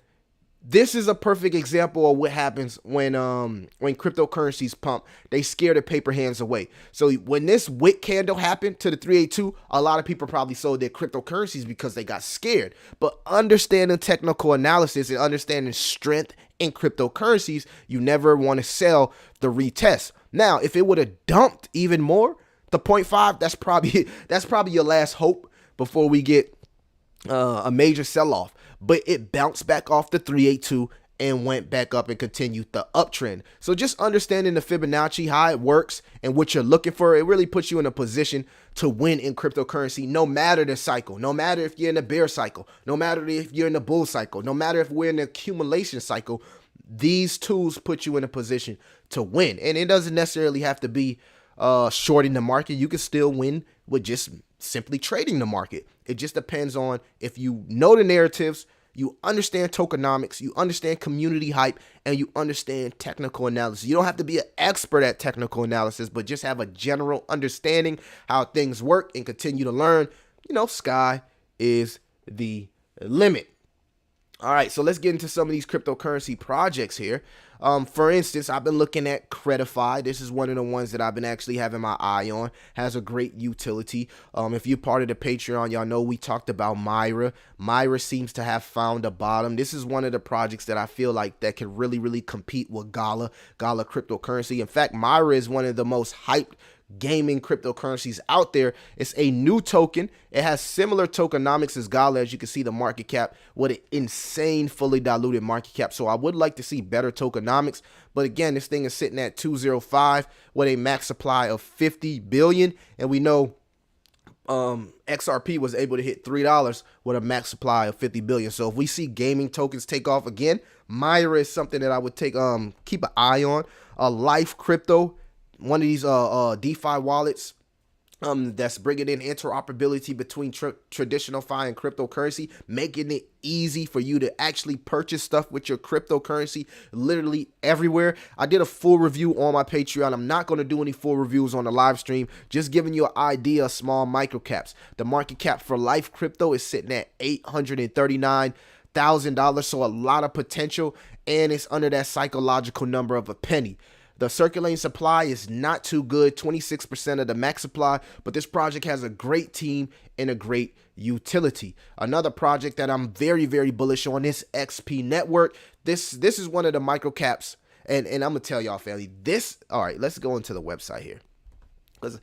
This is a perfect example of what happens when cryptocurrencies pump. They scare the paper hands away. So when this wick candle happened to the 382, a lot of people probably sold their cryptocurrencies because they got scared. But understanding technical analysis and understanding strength in cryptocurrencies, you never want to sell the retest. Now, if it would have dumped even more, the 0.5, that's probably your last hope before we get a major sell-off. But it bounced back off the 382 and went back up and continued the uptrend. So just understanding the Fibonacci, how it works and what you're looking for, it really puts you in a position to win in cryptocurrency, no matter the cycle, no matter if you're in a bear cycle, no matter if you're in a bull cycle, no matter if we're in the accumulation cycle. These tools put you in a position to win. And it doesn't necessarily have to be shorting the market. You can still win with just simply trading the market. It just depends on if you know the narratives, you understand tokenomics, you understand community hype, and you understand technical analysis. You don't have to be an expert at technical analysis, but just have a general understanding how things work and continue to learn. You know, sky is the limit. All right, so let's get into some of these cryptocurrency projects here. For instance, I've been looking at Cretify. This is one of the ones that I've been actually having my eye on. Has a great utility. If you're part of the Patreon, y'all know we talked about Myra. Myra seems to have found a bottom. This is one of the projects that I feel like that can really compete with Gala cryptocurrency. In fact, Myra is one of the most hyped gaming cryptocurrencies out there. It's a new token. It has similar tokenomics as Gala. As you can see, the market cap with an insane fully diluted market cap. So I would like to see better tokenomics. But again, this thing is sitting at 205 with a max supply of 50 billion. And we know XRP was able to hit $3 with a max supply of 50 billion. So if we see gaming tokens take off again, Myra is something that I would take keep an eye on. Life Crypto, one of these DeFi wallets that's bringing in interoperability between traditional fi and cryptocurrency, making it easy for you to actually purchase stuff with your cryptocurrency literally everywhere. I did a full review on my Patreon. I'm not going to do any full reviews on the live stream, just giving you an idea of small microcaps. The market cap for Life Crypto is sitting at $839,000, so a lot of potential, and it's under that psychological number of a penny. The circulating supply is not too good, 26% of the max supply, but this project has a great team and a great utility. Another project that I'm very bullish on is XP Network. This is one of the microcaps, and I'm gonna tell y'all, family, all right, let's go into the website here. Let's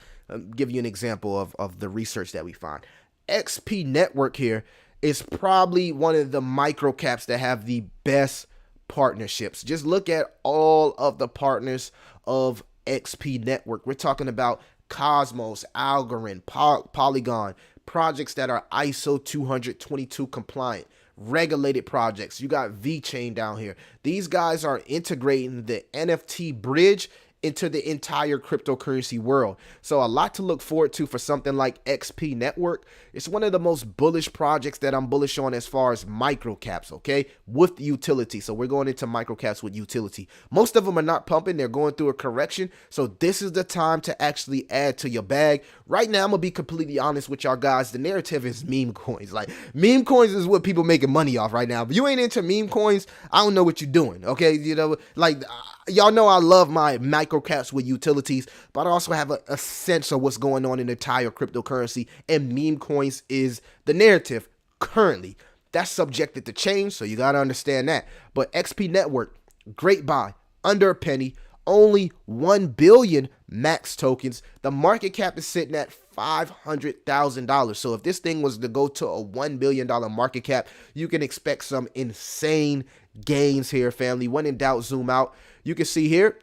give you an example of the research that we find. XP Network here is probably one of the microcaps that have the best partnerships. Just look at all of the partners of XP Network. We're talking about Cosmos, Algorand, Polygon, projects that are ISO 222 compliant, regulated projects. You got VeChain down here. These guys are integrating the NFT bridge into the entire cryptocurrency world. So a lot to look forward to for something like XP Network. It's one of the most bullish projects that I'm bullish on as far as microcaps, okay, with utility. So we're going into microcaps with utility. Most of them are not pumping. They're going through a correction. So this is the time to actually add to your bag. Right now, I'm going to be completely honest with y'all guys. The narrative is meme coins. Like, meme coins is what people making money off right now. If you ain't into meme coins, I don't know what you're doing, okay? You know, like, y'all know I love my microcaps with utilities, but I also have a sense of what's going on in the entire cryptocurrency, and meme coins is the narrative currently. That's subjected to change, so you got to understand that. But XP Network, great buy, under a penny, only 1 billion max tokens. The market cap is sitting at $500,000. So if this thing was to go to a $1 billion market cap, you can expect some insane gains here, family. When in doubt, zoom out. You can see here,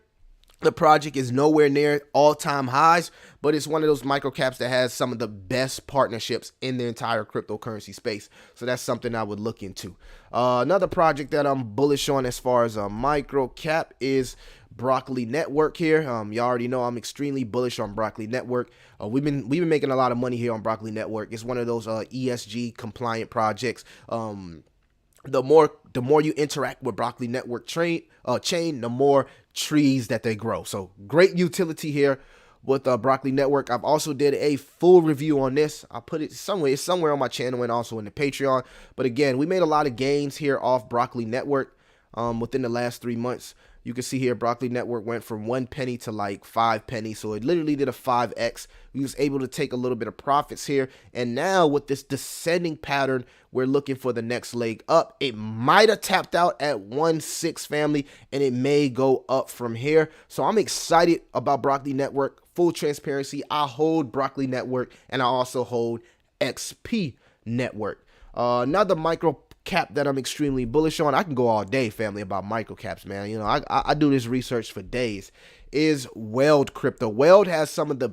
the project is nowhere near all-time highs, but it's one of those microcaps that has some of the best partnerships in the entire cryptocurrency space. So that's something I would look into. Another project that I'm bullish on as far as a microcap is Broccoli Network here. You already know I'm extremely bullish on Broccoli Network. We've been making a lot of money here on Broccoli Network. It's one of those ESG compliant projects. The more you interact with Broccoli Network chain, the more trees that they grow. So great utility here with Broccoli Network. I've also did a full review on this. I put it somewhere. It's somewhere on my channel and also in the Patreon. But again, we made a lot of gains here off Broccoli Network. within the last 3 months. You can see here Broccoli Network went from 1 penny to like 5 pennies. So it literally did a 5x. We was able to take a little bit of profits here. And now with this descending pattern, we're looking for the next leg up. It might have tapped out at 1.6 family, and it may go up from here. So I'm excited about Broccoli Network. Full transparency, I hold Broccoli Network, and I also hold XP Network. Another micro cap that I'm extremely bullish on, I can go all day, family, about micro caps, man. You know, I do this research for days, is Weld Crypto. Weld has some of the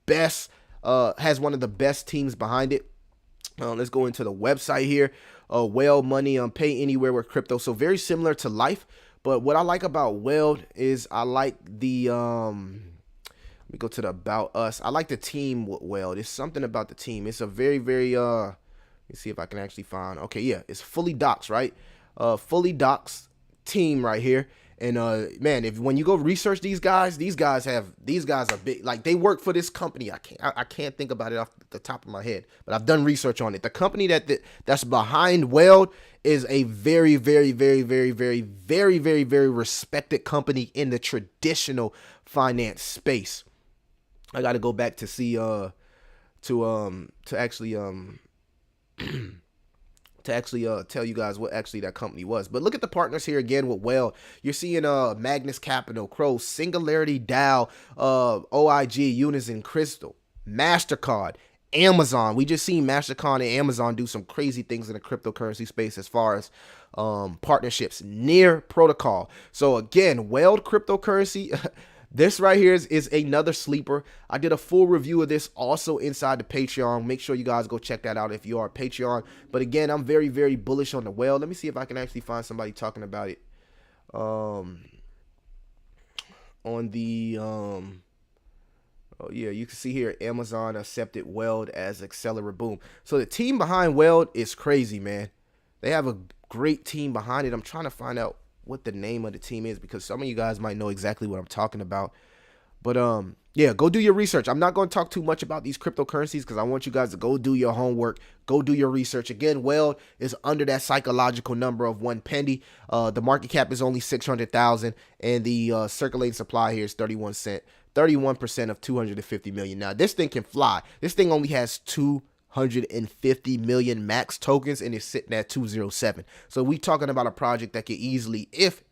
best, has one of the best teams behind it. Let's go into the website here. Weld Money, pay anywhere with crypto. So very similar to Life, but what I like about Weld is I like the, let me go to the About Us. I like the team with Weld. It's something about the team. It's a very, very, let me see if I can actually find. Okay, yeah, it's fully docs, right? Fully docs team right here. And man, when you go research these guys are big. Like, they work for this company. I can't think about it off the top of my head, but I've done research on it. The company that's behind Weld is a very, very, very, very, very, very, very, very respected company in the traditional finance space. I got to go back to see to actually tell you guys what actually that company was. But look at the partners here again with Weld. You're seeing Magnus Capital, Crow, Singularity, Dow, OIG, Unison, Crystal, MasterCard, Amazon. We just seen MasterCard and Amazon do some crazy things in the cryptocurrency space as far as partnerships. Near Protocol. So again, Weld cryptocurrency. This right here is another sleeper. I did a full review of this also inside the Patreon. Make sure you guys go check that out if you are a Patreon. But again, I'm very, very bullish on the Weld. Let me see if I can actually find somebody talking about it. On the oh yeah, you can see here Amazon accepted Weld as accelerator. Boom. So the team behind Weld is crazy, man. They have a great team behind it. I'm trying to find out what the name of the team is, because some of you guys might know exactly what I'm talking about. But yeah, go do your research. I'm not going to talk too much about these cryptocurrencies because I want you guys to go do your homework, go do your research. Again, Weld is under that psychological number of 1 penny. The market cap is only 600,000, and the circulating supply here is 31 cent, 31% of 250 million. Now this thing can fly. This thing only has 250 million max tokens, and it's sitting at 207. So we talking about a project that can easily, if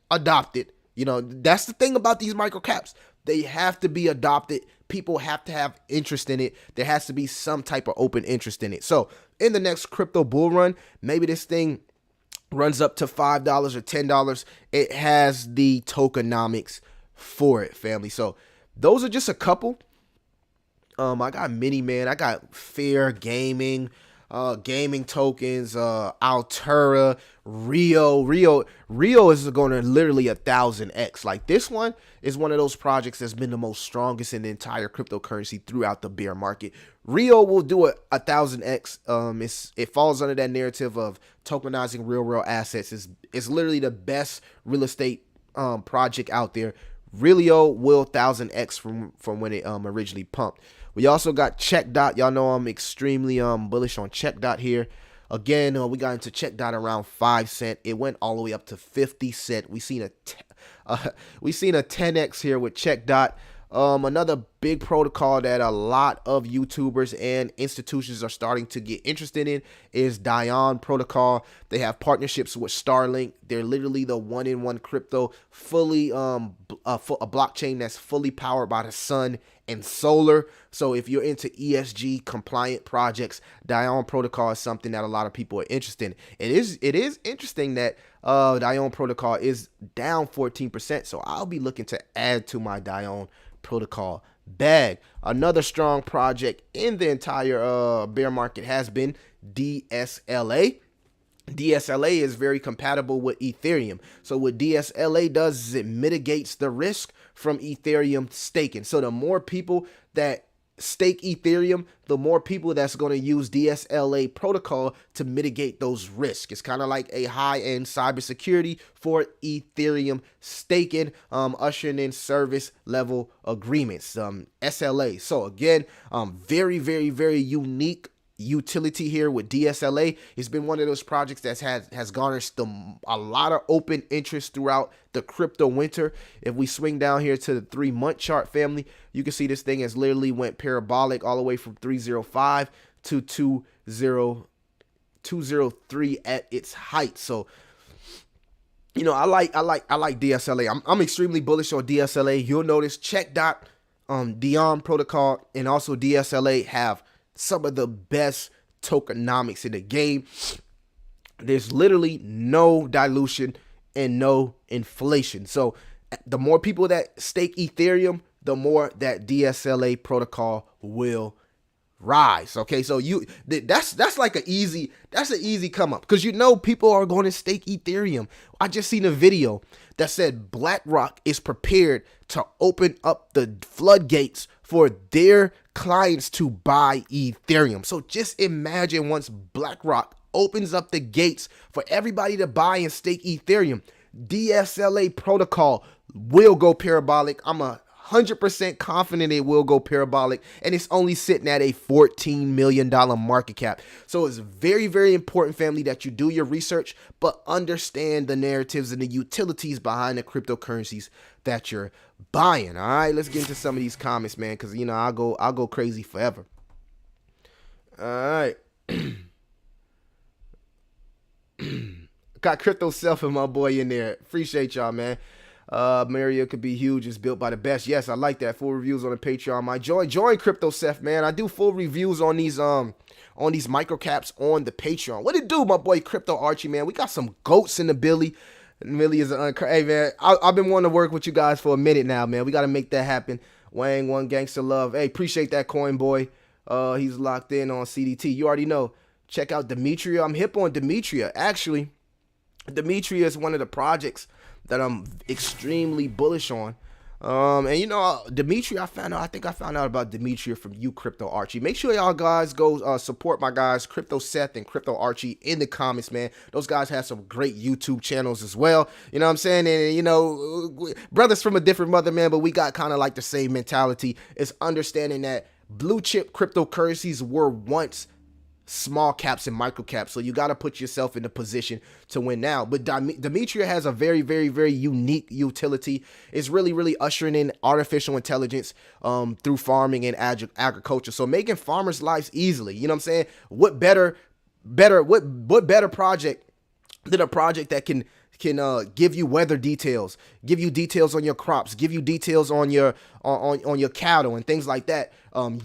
adopted, you know, that's the thing about these micro caps. They have to be adopted. People have to have interest in it. There has to be some type of open interest in it. So in the next crypto bull run, maybe this thing runs up to $5 or $10. It has the tokenomics for it, family. So those are just a couple. I got many, man. I got Fair Gaming, gaming tokens, Altura, Rio is going to literally 1000x. Like, this one is one of those projects that's been the most strongest in the entire cryptocurrency throughout the bear market. Rio will do a 1000x. It falls under that narrative of tokenizing real assets. It's literally the best real estate project out there. Rio will 1000x from when it originally pumped. We also got Check Dot. Y'all know I'm extremely bullish on Check Dot here. Again, we got into Check Dot around 5 cent. It went all the way up to 50 cent. We seen a 10x here with Check Dot. Another big protocol that a lot of YouTubers and institutions are starting to get interested in is Dion Protocol. They have partnerships with Starlink. They're literally the one-in-one crypto, fully a blockchain that's fully powered by the sun and solar. So if you're into ESG compliant projects, Dion Protocol is something that a lot of people are interested in. It is interesting that Dion Protocol is down 14%. So I'll be looking to add to my Dion Protocol bag. Another strong project in the entire bear market has been DSLA. DSLA is very compatible with Ethereum. So what DSLA does is it mitigates the risk from Ethereum staking. So the more people that stake Ethereum, the more people that's going to use DSLA protocol to mitigate those risks. It's kind of like a high-end cybersecurity for Ethereum staking, ushering in service level agreements, SLA. So again, very, very, very unique utility here with DSLA. It's been one of those projects that has garnered a lot of open interest throughout the crypto winter. If we swing down here to the 3-month chart, family, you can see this thing has literally went parabolic all the way from 305 to 203 at its height. So, you know, I like DSLA. I'm extremely bullish on DSLA. You'll notice Dion protocol and also DSLA have some of the best tokenomics in the game. There's literally no dilution and no inflation. So the more people that stake Ethereum, the more that DSLA protocol will rise. Okay, so that's like an easy come up, because you know people are going to stake Ethereum. I just seen a video that said BlackRock is prepared to open up the floodgates for their clients to buy Ethereum. So just imagine once BlackRock opens up the gates for everybody to buy and stake Ethereum, DSLA protocol will go parabolic. I'm 100% confident it will go parabolic, and it's only sitting at a $14 million market cap. So it's very, very important, family, that you do your research, but understand the narratives and the utilities behind the cryptocurrencies that you're buying. All right, let's get into some of these comments, man, because, you know, I'll go crazy forever. All right. Got Crypto Self and my boy in there. Appreciate y'all, man. Mario could be huge, is built by the best. Yes, I like that. Full reviews on the Patreon. My join Crypto Self, man. I do full reviews on these microcaps on the Patreon. What it do, my boy Crypto Archie, man? We got some goats in the Billy. Millie is hey, man. I've been wanting to work with you guys for a minute now, man. We got to make that happen. Wang One Gangster Love. Hey, appreciate that coin, boy. He's locked in on CDT. You already know. Check out Demetria. I'm hip on Demetria. Actually, Demetria is one of the projects that I'm extremely bullish on. And you know, Demetria, I think I found out about Demetria from you, Crypto Archie. Make sure y'all guys go support my guys, Crypto Seth and Crypto Archie, in the comments, man. Those guys have some great YouTube channels as well. You know what I'm saying? And, you know, brothers from a different mother, man, but we got kind of like the same mentality. It's understanding that blue chip cryptocurrencies were once small caps and micro caps, so you got to put yourself in the position to win now. But Demetria has a very, very, very unique utility. It's really ushering in artificial intelligence through farming and agriculture, so making farmers' lives easily. You know what I'm saying? What better project than a project that can give you weather details, give you details on your crops, give you details on your cattle and things like that,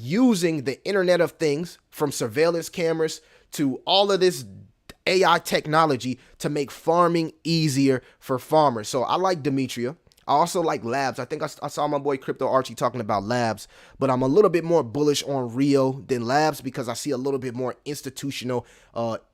using the Internet of Things, from surveillance cameras to all of this AI technology to make farming easier for farmers. So I like Demetria. I also like Labs. I think I saw my boy Crypto Archie talking about Labs, but I'm a little bit more bullish on Rio than Labs because I see a little bit more institutional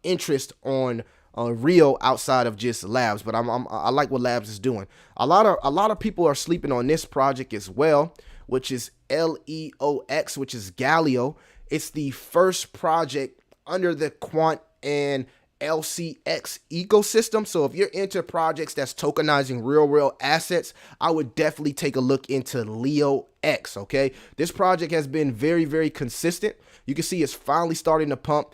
interest on Rio outside of just Labs. But I like what Labs is doing. A lot of people are sleeping on this project as well, which is LEOX, which is Galileo. It's the first project under the Quant and LCX ecosystem. So if you're into projects that's tokenizing real assets, I would definitely take a look into LEOX. Okay, this project has been very consistent. You can see it's finally starting to pump.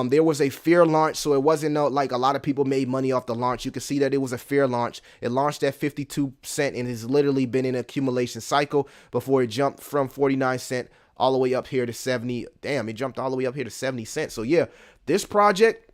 There was a fair launch, so it wasn't like a lot of people made money off the launch. You can see that it was a fair launch. It launched at 52 cents and has literally been in an accumulation cycle before it jumped from 49 cents all the way up here to 70. Damn, it jumped all the way up here to 70 cents. So yeah, this project,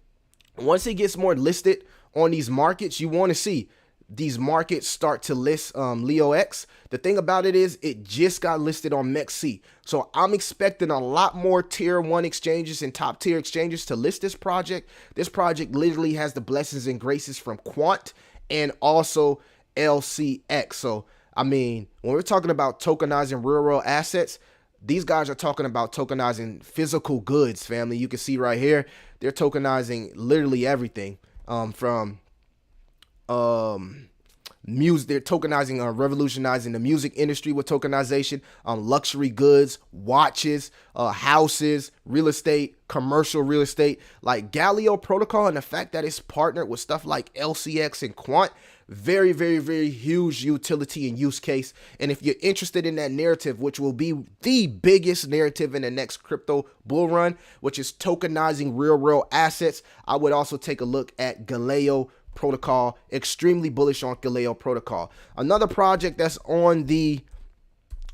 once it gets more listed on these markets, you want to see these markets start to list LEOX. The thing about it is it just got listed on MEXC. So I'm expecting a lot more tier 1 exchanges and top tier exchanges to list this project. This project literally has the blessings and graces from Quant and also LCX. So, I mean, when we're talking about tokenizing real assets, these guys are talking about tokenizing physical goods, family. You can see right here, they're tokenizing literally everything from music. They're tokenizing, revolutionizing the music industry with tokenization, luxury goods, watches, houses, real estate, commercial real estate, like Galileo protocol, and the fact that it's partnered with stuff like LCX and Quant. Very, very, very huge utility and use case. And if you're interested in that narrative, which will be the biggest narrative in the next crypto bull run, which is tokenizing real assets, I would also take a look at Galileo protocol. Extremely bullish on Galileo protocol. Another project that's on the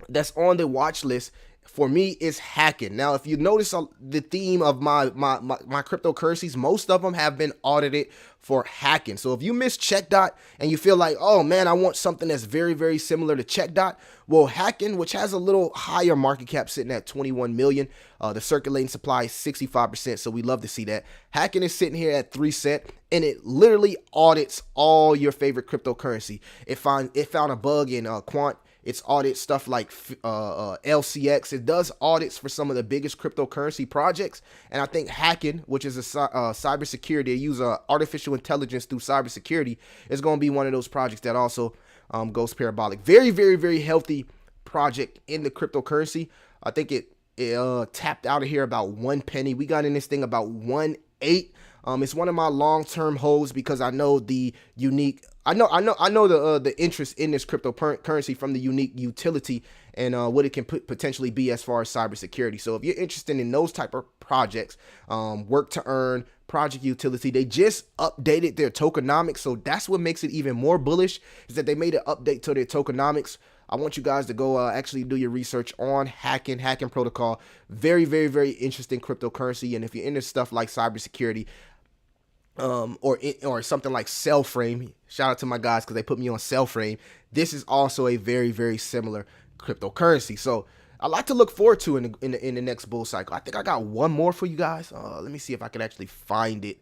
watch list for me is hacking. Now, if you notice the theme of my cryptocurrencies, most of them have been audited for hacking. So if you miss CheckDot and you feel like, oh man, I want something that's very, very similar to CheckDot, well, hacking, which has a little higher market cap sitting at 21 million, the circulating supply is 65%. So we love to see that. Hacking is sitting here at 3 cents, and it literally audits all your favorite cryptocurrency. It found a bug in Quant. It's audit stuff like LCX. It does audits for some of the biggest cryptocurrency projects. And I think hacking, which is a cybersecurity, they use artificial intelligence through cybersecurity, is going to be one of those projects that also goes parabolic. Very, very, very healthy project in the cryptocurrency. I think it tapped out of here about 1 penny. We got in this thing about 1.8. It's one of my long-term holds because I know the unique. I know the interest in this cryptocurrency from the unique utility and what it can potentially be as far as cybersecurity. So if you're interested in those type of projects, work to earn, project utility, they just updated their tokenomics. So that's what makes it even more bullish, is that they made an update to their tokenomics. I want you guys to go actually do your research on hacking protocol. Very, very, very interesting cryptocurrency. And if you're into stuff like cybersecurity, or something like Cellframe, shout out to my guys because they put me on Cellframe. This is also a very, very similar cryptocurrency. So a lot to look forward to in the next bull cycle. I think I got one more for you guys. Let me see if I can actually find it.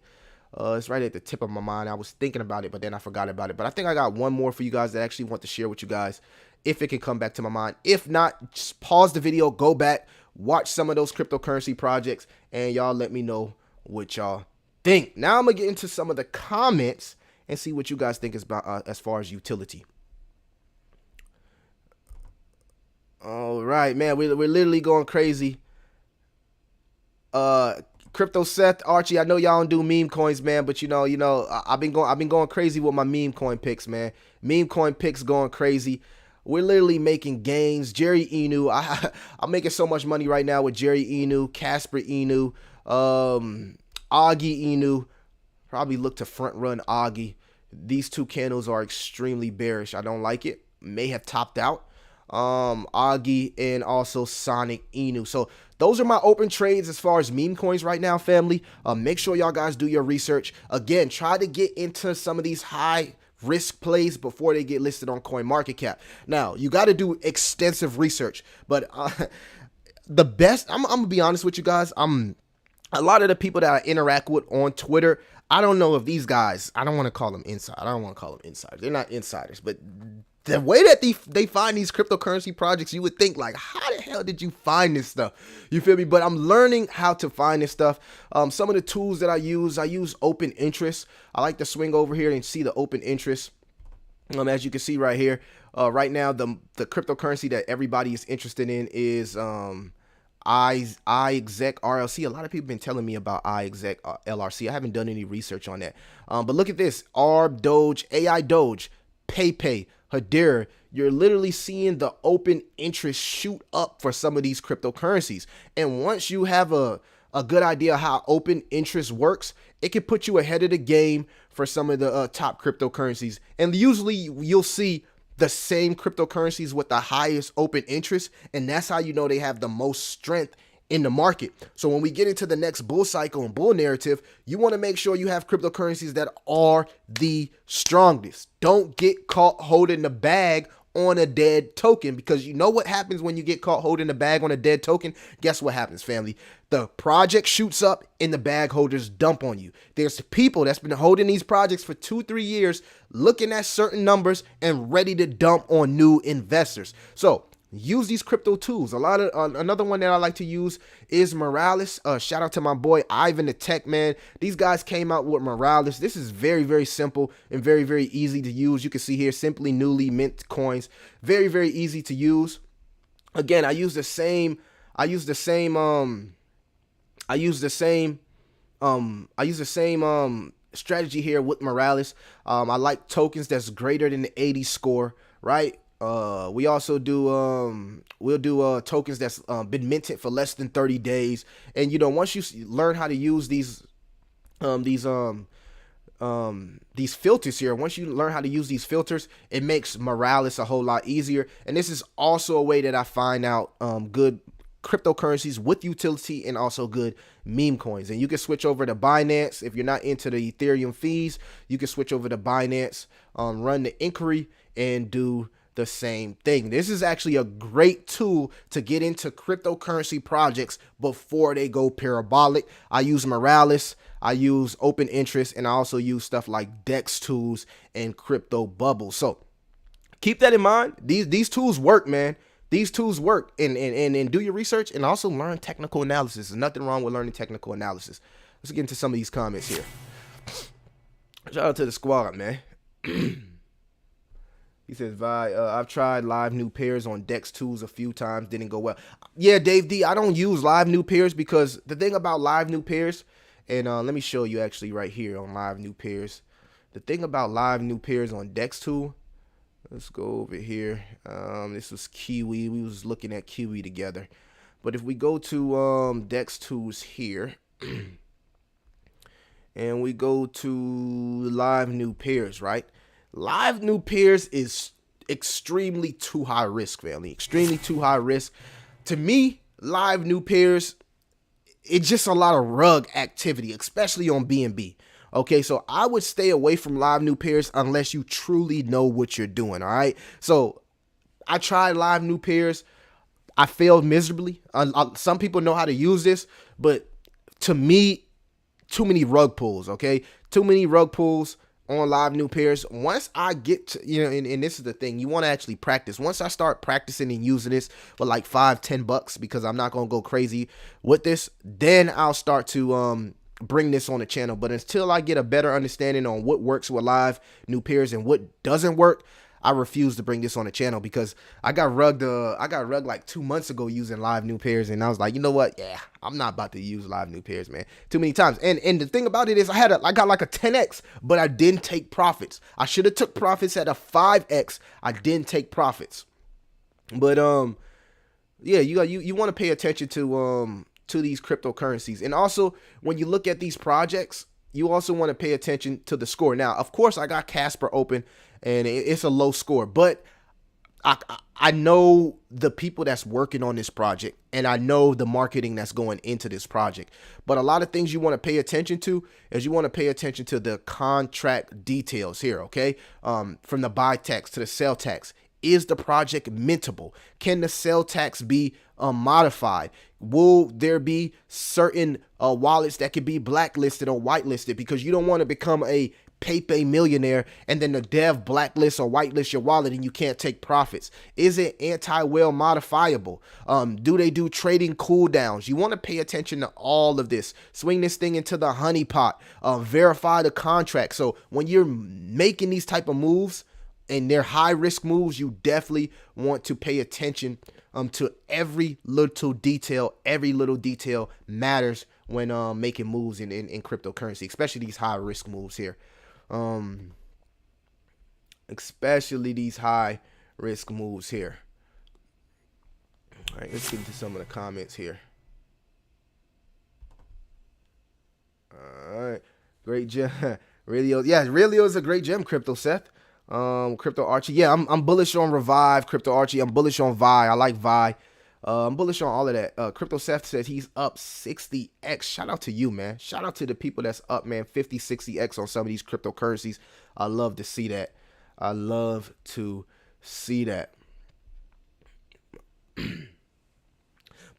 It's right at the tip of my mind. I was thinking about it, but then I forgot about it. But I think I got one more for you guys that I actually want to share with you guys, if it can come back to my mind. If not, just pause the video, go back, watch some of those cryptocurrency projects, and y'all let me know what y'all think. Now I'm gonna get into some of the comments and see what you guys think is about as far as utility. All right, man, we're literally going crazy. Crypto Seth, Archie, I know y'all don't do meme coins, man, but you know, I've been going crazy with my meme coin picks, man. Meme coin picks going crazy. We're literally making gains. Jerry Inu, I'm making so much money right now with Jerry Inu, Casper Inu, Augie Inu. Probably look to front run Augie. These two candles are extremely bearish. I don't like it. May have topped out. Augie and also Sonic Inu. So those are my open trades as far as meme coins right now, family. Make sure y'all guys do your research. Again, try to get into some of these high risk plays before they get listed on CoinMarketCap. Now, you got to do extensive research, but the best, I'm gonna be honest with you guys, a lot of the people that I interact with on Twitter, I don't know if these guys, I don't want to call them insiders. I don't want to call them insiders. They're not insiders, but the way that they find these cryptocurrency projects, you would think like, how the hell did you find this stuff? You feel me? But I'm learning how to find this stuff. Some of the tools that I use open interest. I like to swing over here and see the open interest. As you can see right here, right now, the cryptocurrency that everybody is interested in is iExec RLC. A lot of people have been telling me about iExec LRC. I haven't done any research on that. But look at this. ARB, Doge, AI Doge, PayPay, Hedera. You're literally seeing the open interest shoot up for some of these cryptocurrencies. And once you have a good idea how open interest works, it can put you ahead of the game for some of the top cryptocurrencies. And usually you'll see the same cryptocurrencies with the highest open interest, and that's how you know they have the most strength in the market. So when we get into the next bull cycle and bull narrative, you want to make sure you have cryptocurrencies that are the strongest. Don't get caught holding the bag on a dead token, because you know what happens when you get caught holding the bag on a dead token? Guess what happens, family? The project shoots up and the bag holders dump on you. There's people that's been holding these projects for 2-3 years, looking at certain numbers and ready to dump on new investors. So use these crypto tools. Another one that I like to use is Morales. Shout out to my boy Ivan the Tech, man. These guys came out with Morales. This is very, very simple and very, very easy to use. You can see here, simply newly mint coins. Very, very easy to use. Again, I use the same strategy here with Morales. I like tokens that's greater than the 80 score, right? We also do we'll do tokens that's been minted for less than 30 days. And you know, once you learn how to use these filters here, once you learn how to use these filters, it makes Morales a whole lot easier. And this is also a way that I find out good cryptocurrencies with utility and also good meme coins. And you can switch over to Binance. If you're not into the Ethereum fees, you can switch over to Binance, run the inquiry, and do the same thing. This is actually a great tool to get into cryptocurrency projects before they go parabolic. I use Morales, I use open interest, and I also use stuff like DEX tools and crypto bubbles. So keep that in mind. These tools work, man. These tools work, and do your research and also learn technical analysis. There's nothing wrong with learning technical analysis. Let's get into some of these comments here. Shout out to the squad, man. He says, Vi, I've tried live new pairs on DEX tools a few times, didn't go well. Yeah, Dave D, I don't use live new pairs because the thing about live new pairs, and let me show you actually right here on live new pairs. The thing about live new pairs on DEX tool, let's go over here. This was Kiwi. We was looking at Kiwi together. But if we go to DEX tools here, and we go to live new pairs, right? Live new pairs is extremely too high risk, family. Extremely too high risk. To me, live new pairs, it's just a lot of rug activity, especially on BNB. Okay, so I would stay away from live new pairs unless you truly know what you're doing, all right? So I tried live new pairs. I failed miserably. Some people know how to use this, but to me, too many rug pulls, okay? Too many rug pulls on live new pairs. Once I get to, you know, and this is the thing, you want to actually practice. Once I start practicing and using this for like $5-10, because I'm not going to go crazy with this, then I'll start to bring this on the channel. But until I get a better understanding on what works with live new pairs and what doesn't work, I refuse to bring this on the channel, because I got rugged like 2 months ago using live new pairs, and I was like, you know what? Yeah, I'm not about to use live new pairs, man. Too many times. And the thing about it is I got like a 10x, but I didn't take profits. I should have took profits at a 5x. I didn't take profits. But yeah, you want to pay attention to these cryptocurrencies. And also, when you look at these projects, you also want to pay attention to the score. Now, of course, I got Casper open, and it's a low score, but I know the people that's working on this project, and I know the marketing that's going into this project. But a lot of things you want to pay attention to is you want to pay attention to the contract details here, okay? From the buy tax to the sell tax. Is the project mintable? Can the sell tax be modified? Will there be certain wallets that could be blacklisted or whitelisted? Because you don't want to become a Pepe millionaire and then the dev blacklist or whitelist your wallet and you can't take profits. Is it anti-whale modifiable? Do they do trading cooldowns? You want to pay attention to all of this. Swing this thing into the honeypot. Verify the contract. So when you're making these type of moves, and they're high risk moves, you definitely want to pay attention to every little detail. Every little detail matters when making moves in cryptocurrency, especially these high risk moves here. Especially these high risk moves here. All right, let's get into some of the comments here. All right, great gem. Relio, yeah, Relio is a great gem, Crypto Seth. Crypto Archie, yeah, I'm bullish on Revive. Crypto Archie, I'm bullish on Vi. I like Vi. I'm bullish on all of that. Crypto Seth says he's up 60x. Shout out to you, man. Shout out to the people that's up, man, 50, 60x on some of these cryptocurrencies. I love to see that. I love to see that.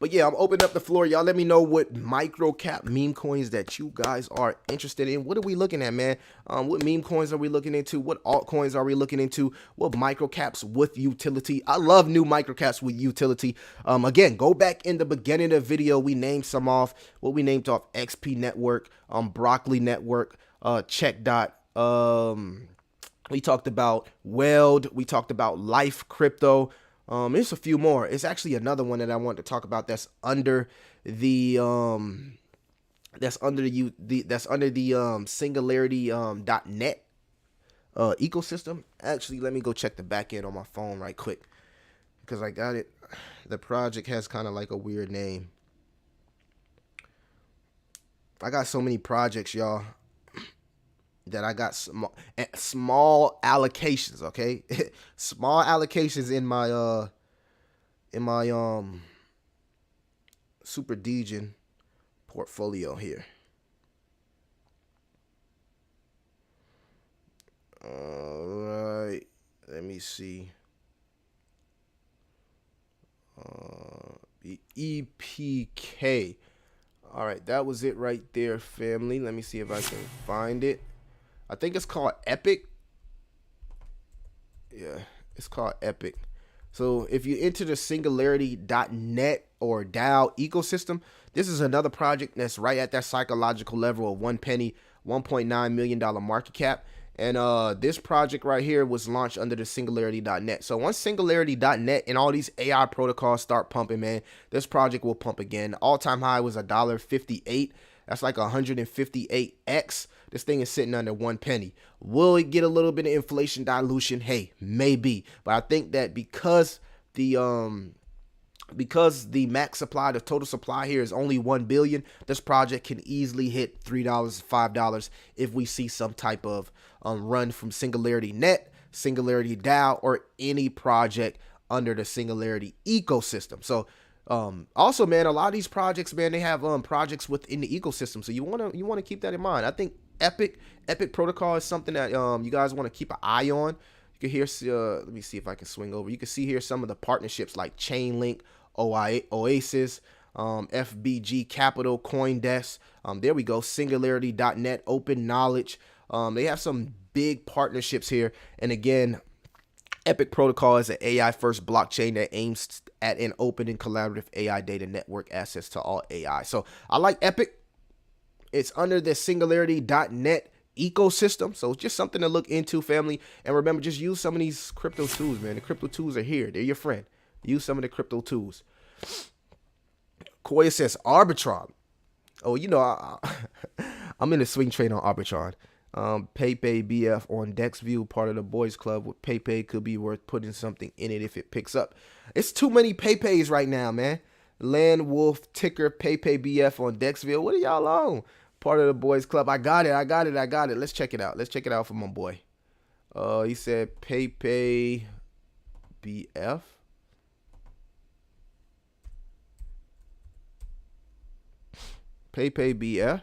But yeah, I'm opening up the floor. Y'all let me know what microcap meme coins that you guys are interested in. What are we looking at, man? What meme coins are we looking into? What altcoins are we looking into? What microcaps with utility? I love new microcaps with utility. Again, go back in the beginning of the video. We named some off. What we named off: XP Network, Broccoli Network, Check Dot. We talked about Weld. We talked about Life Crypto. There's a few more. It's actually another one that I want to talk about that's under the that's under the Singularity .net ecosystem. Actually, let me go check the back end on my phone right quick, because I got it. The project has kind of like a weird name. I got so many projects, y'all, that I got small allocations, okay? Small allocations in my Super Degen portfolio here. All right, let me see. The EPK. All right, that was it right there, family. Let me see if I can find it. I think it's called Epic. Yeah, it's called Epic. So if you enter the Singularity.net or DAO ecosystem, this is another project that's right at that psychological level of 1 penny, $1.9 million market cap. And this project right here was launched under the Singularity.net. So once Singularity.net and all these AI protocols start pumping, man, this project will pump again. All-time high was $1.58. That's like 158x. This thing is sitting under 1 penny. Will it get a little bit of inflation dilution? Hey, maybe. But I think that because the max supply, the total supply here is only 1 billion, this project can easily hit $3, $5 if we see some type of run from Singularity Net, Singularity DAO, or any project under the Singularity ecosystem. So also, man, a lot of these projects, man, they have projects within the ecosystem. So you wanna keep that in mind. I think Epic Protocol is something that you guys want to keep an eye on. You can hear, let me see if I can swing over. You can see here some of the partnerships like Chainlink, Oasis, FBG Capital, CoinDesk. There we go. Singularity.net, Open Knowledge. They have some big partnerships here. And again, Epic Protocol is an AI first blockchain that aims at an open and collaborative AI data network access to all AI. So I like Epic. It's under the Singularity.net ecosystem. So it's just something to look into, family. And remember, just use some of these crypto tools, man. The crypto tools are here. They're your friend. Use some of the crypto tools. Koya says Arbitron. Oh, you know, I'm in a swing trade on Arbitron. PayPay BF on DexView, part of the boys club with PayPay, could be worth putting something in it if it picks up. It's too many PayPays right now, man. Land Wolf ticker PayPay BF on DexView. What are y'all on? Part of the boys club. I got it. Let's check it out. Let's check it out for my boy. He said PayPay BF. PayPay BF.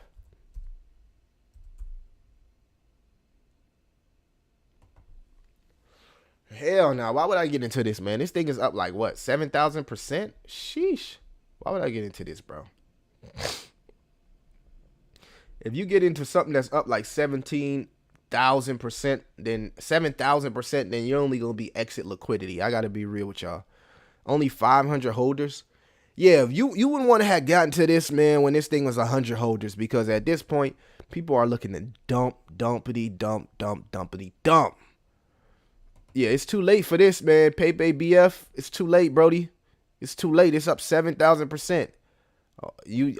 Hell no. Why would I get into this, man? This thing is up like what? 7,000%? Sheesh. Why would I get into this, bro? If you get into something that's up like 17,000%, then 7,000%, then you're only gonna be exit liquidity. I gotta be real with y'all. Only 500 holders. Yeah, you wouldn't want to have gotten to this, man, when this thing was 100 holders, because at this point, people are looking to dumpity dump. Yeah, it's too late for this, man. PayPay BF, it's too late, Brody. It's too late. It's up 7,000%.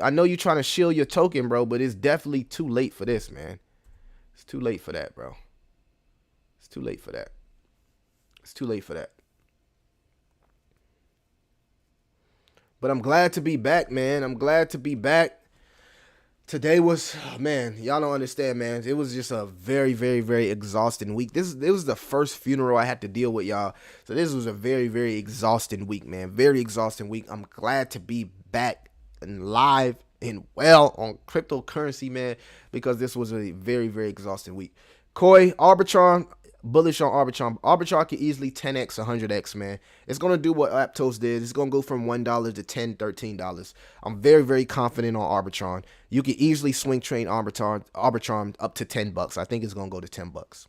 I know you're trying to shield your token, bro, but it's definitely too late for this, man. It's too late for that, bro. It's too late for that. It's too late for that. But I'm glad to be back, man. I'm glad to be back. Today was, man, y'all don't understand, man. It was just a very, very, very exhausting week. This was the first funeral I had to deal with, y'all. So this was a very, very exhausting week, man. Very exhausting week. I'm glad to be back and live and well on cryptocurrency, man, because this was a very, very exhausting week. Koi, Arbitron, bullish on Arbitron. Arbitron can easily 10x, 100x, man. It's going to do what Aptos did. It's going to go from $1 to $10, $13. I'm very, very confident on Arbitron. You can easily swing trade Arbitron up to $10. I think it's going to go to $10.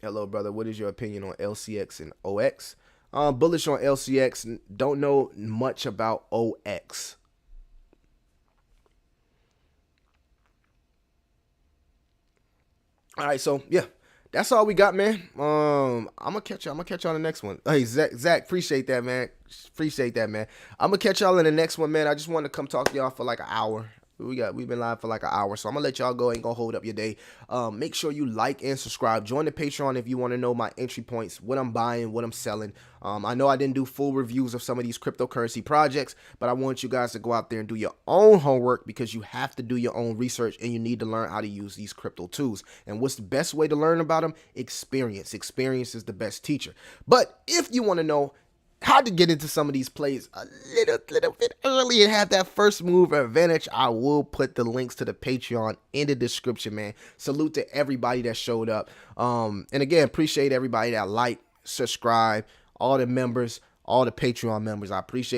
Hello, brother. What is your opinion on LCX and OX? Bullish on LCX. Don't know much about OX. All right, so yeah, that's all we got, man. I'm gonna catch y'all. I'm gonna catch y'all on the next one. Hey, Zach, appreciate that, man. Appreciate that, man. I'm gonna catch y'all in the next one, man. I just wanted to come talk to y'all for like an hour. We've been live for like an hour, so I'm gonna let y'all go. Ain't gonna hold up your day. Make sure you like and subscribe. Join the Patreon if you want to know my entry points, what I'm buying, what I'm selling. I know I didn't do full reviews of some of these cryptocurrency projects, but I want you guys to go out there and do your own homework, because you have to do your own research and you need to learn how to use these crypto tools. And what's the best way to learn about them? Experience. Experience is the best teacher. But if you want to know how to get into some of these plays a little bit early and have that first move advantage, I will put the links to the Patreon in the description, man. Salute to everybody that showed up. And again, appreciate everybody that liked, subscribe, all the members, all the Patreon members. I appreciate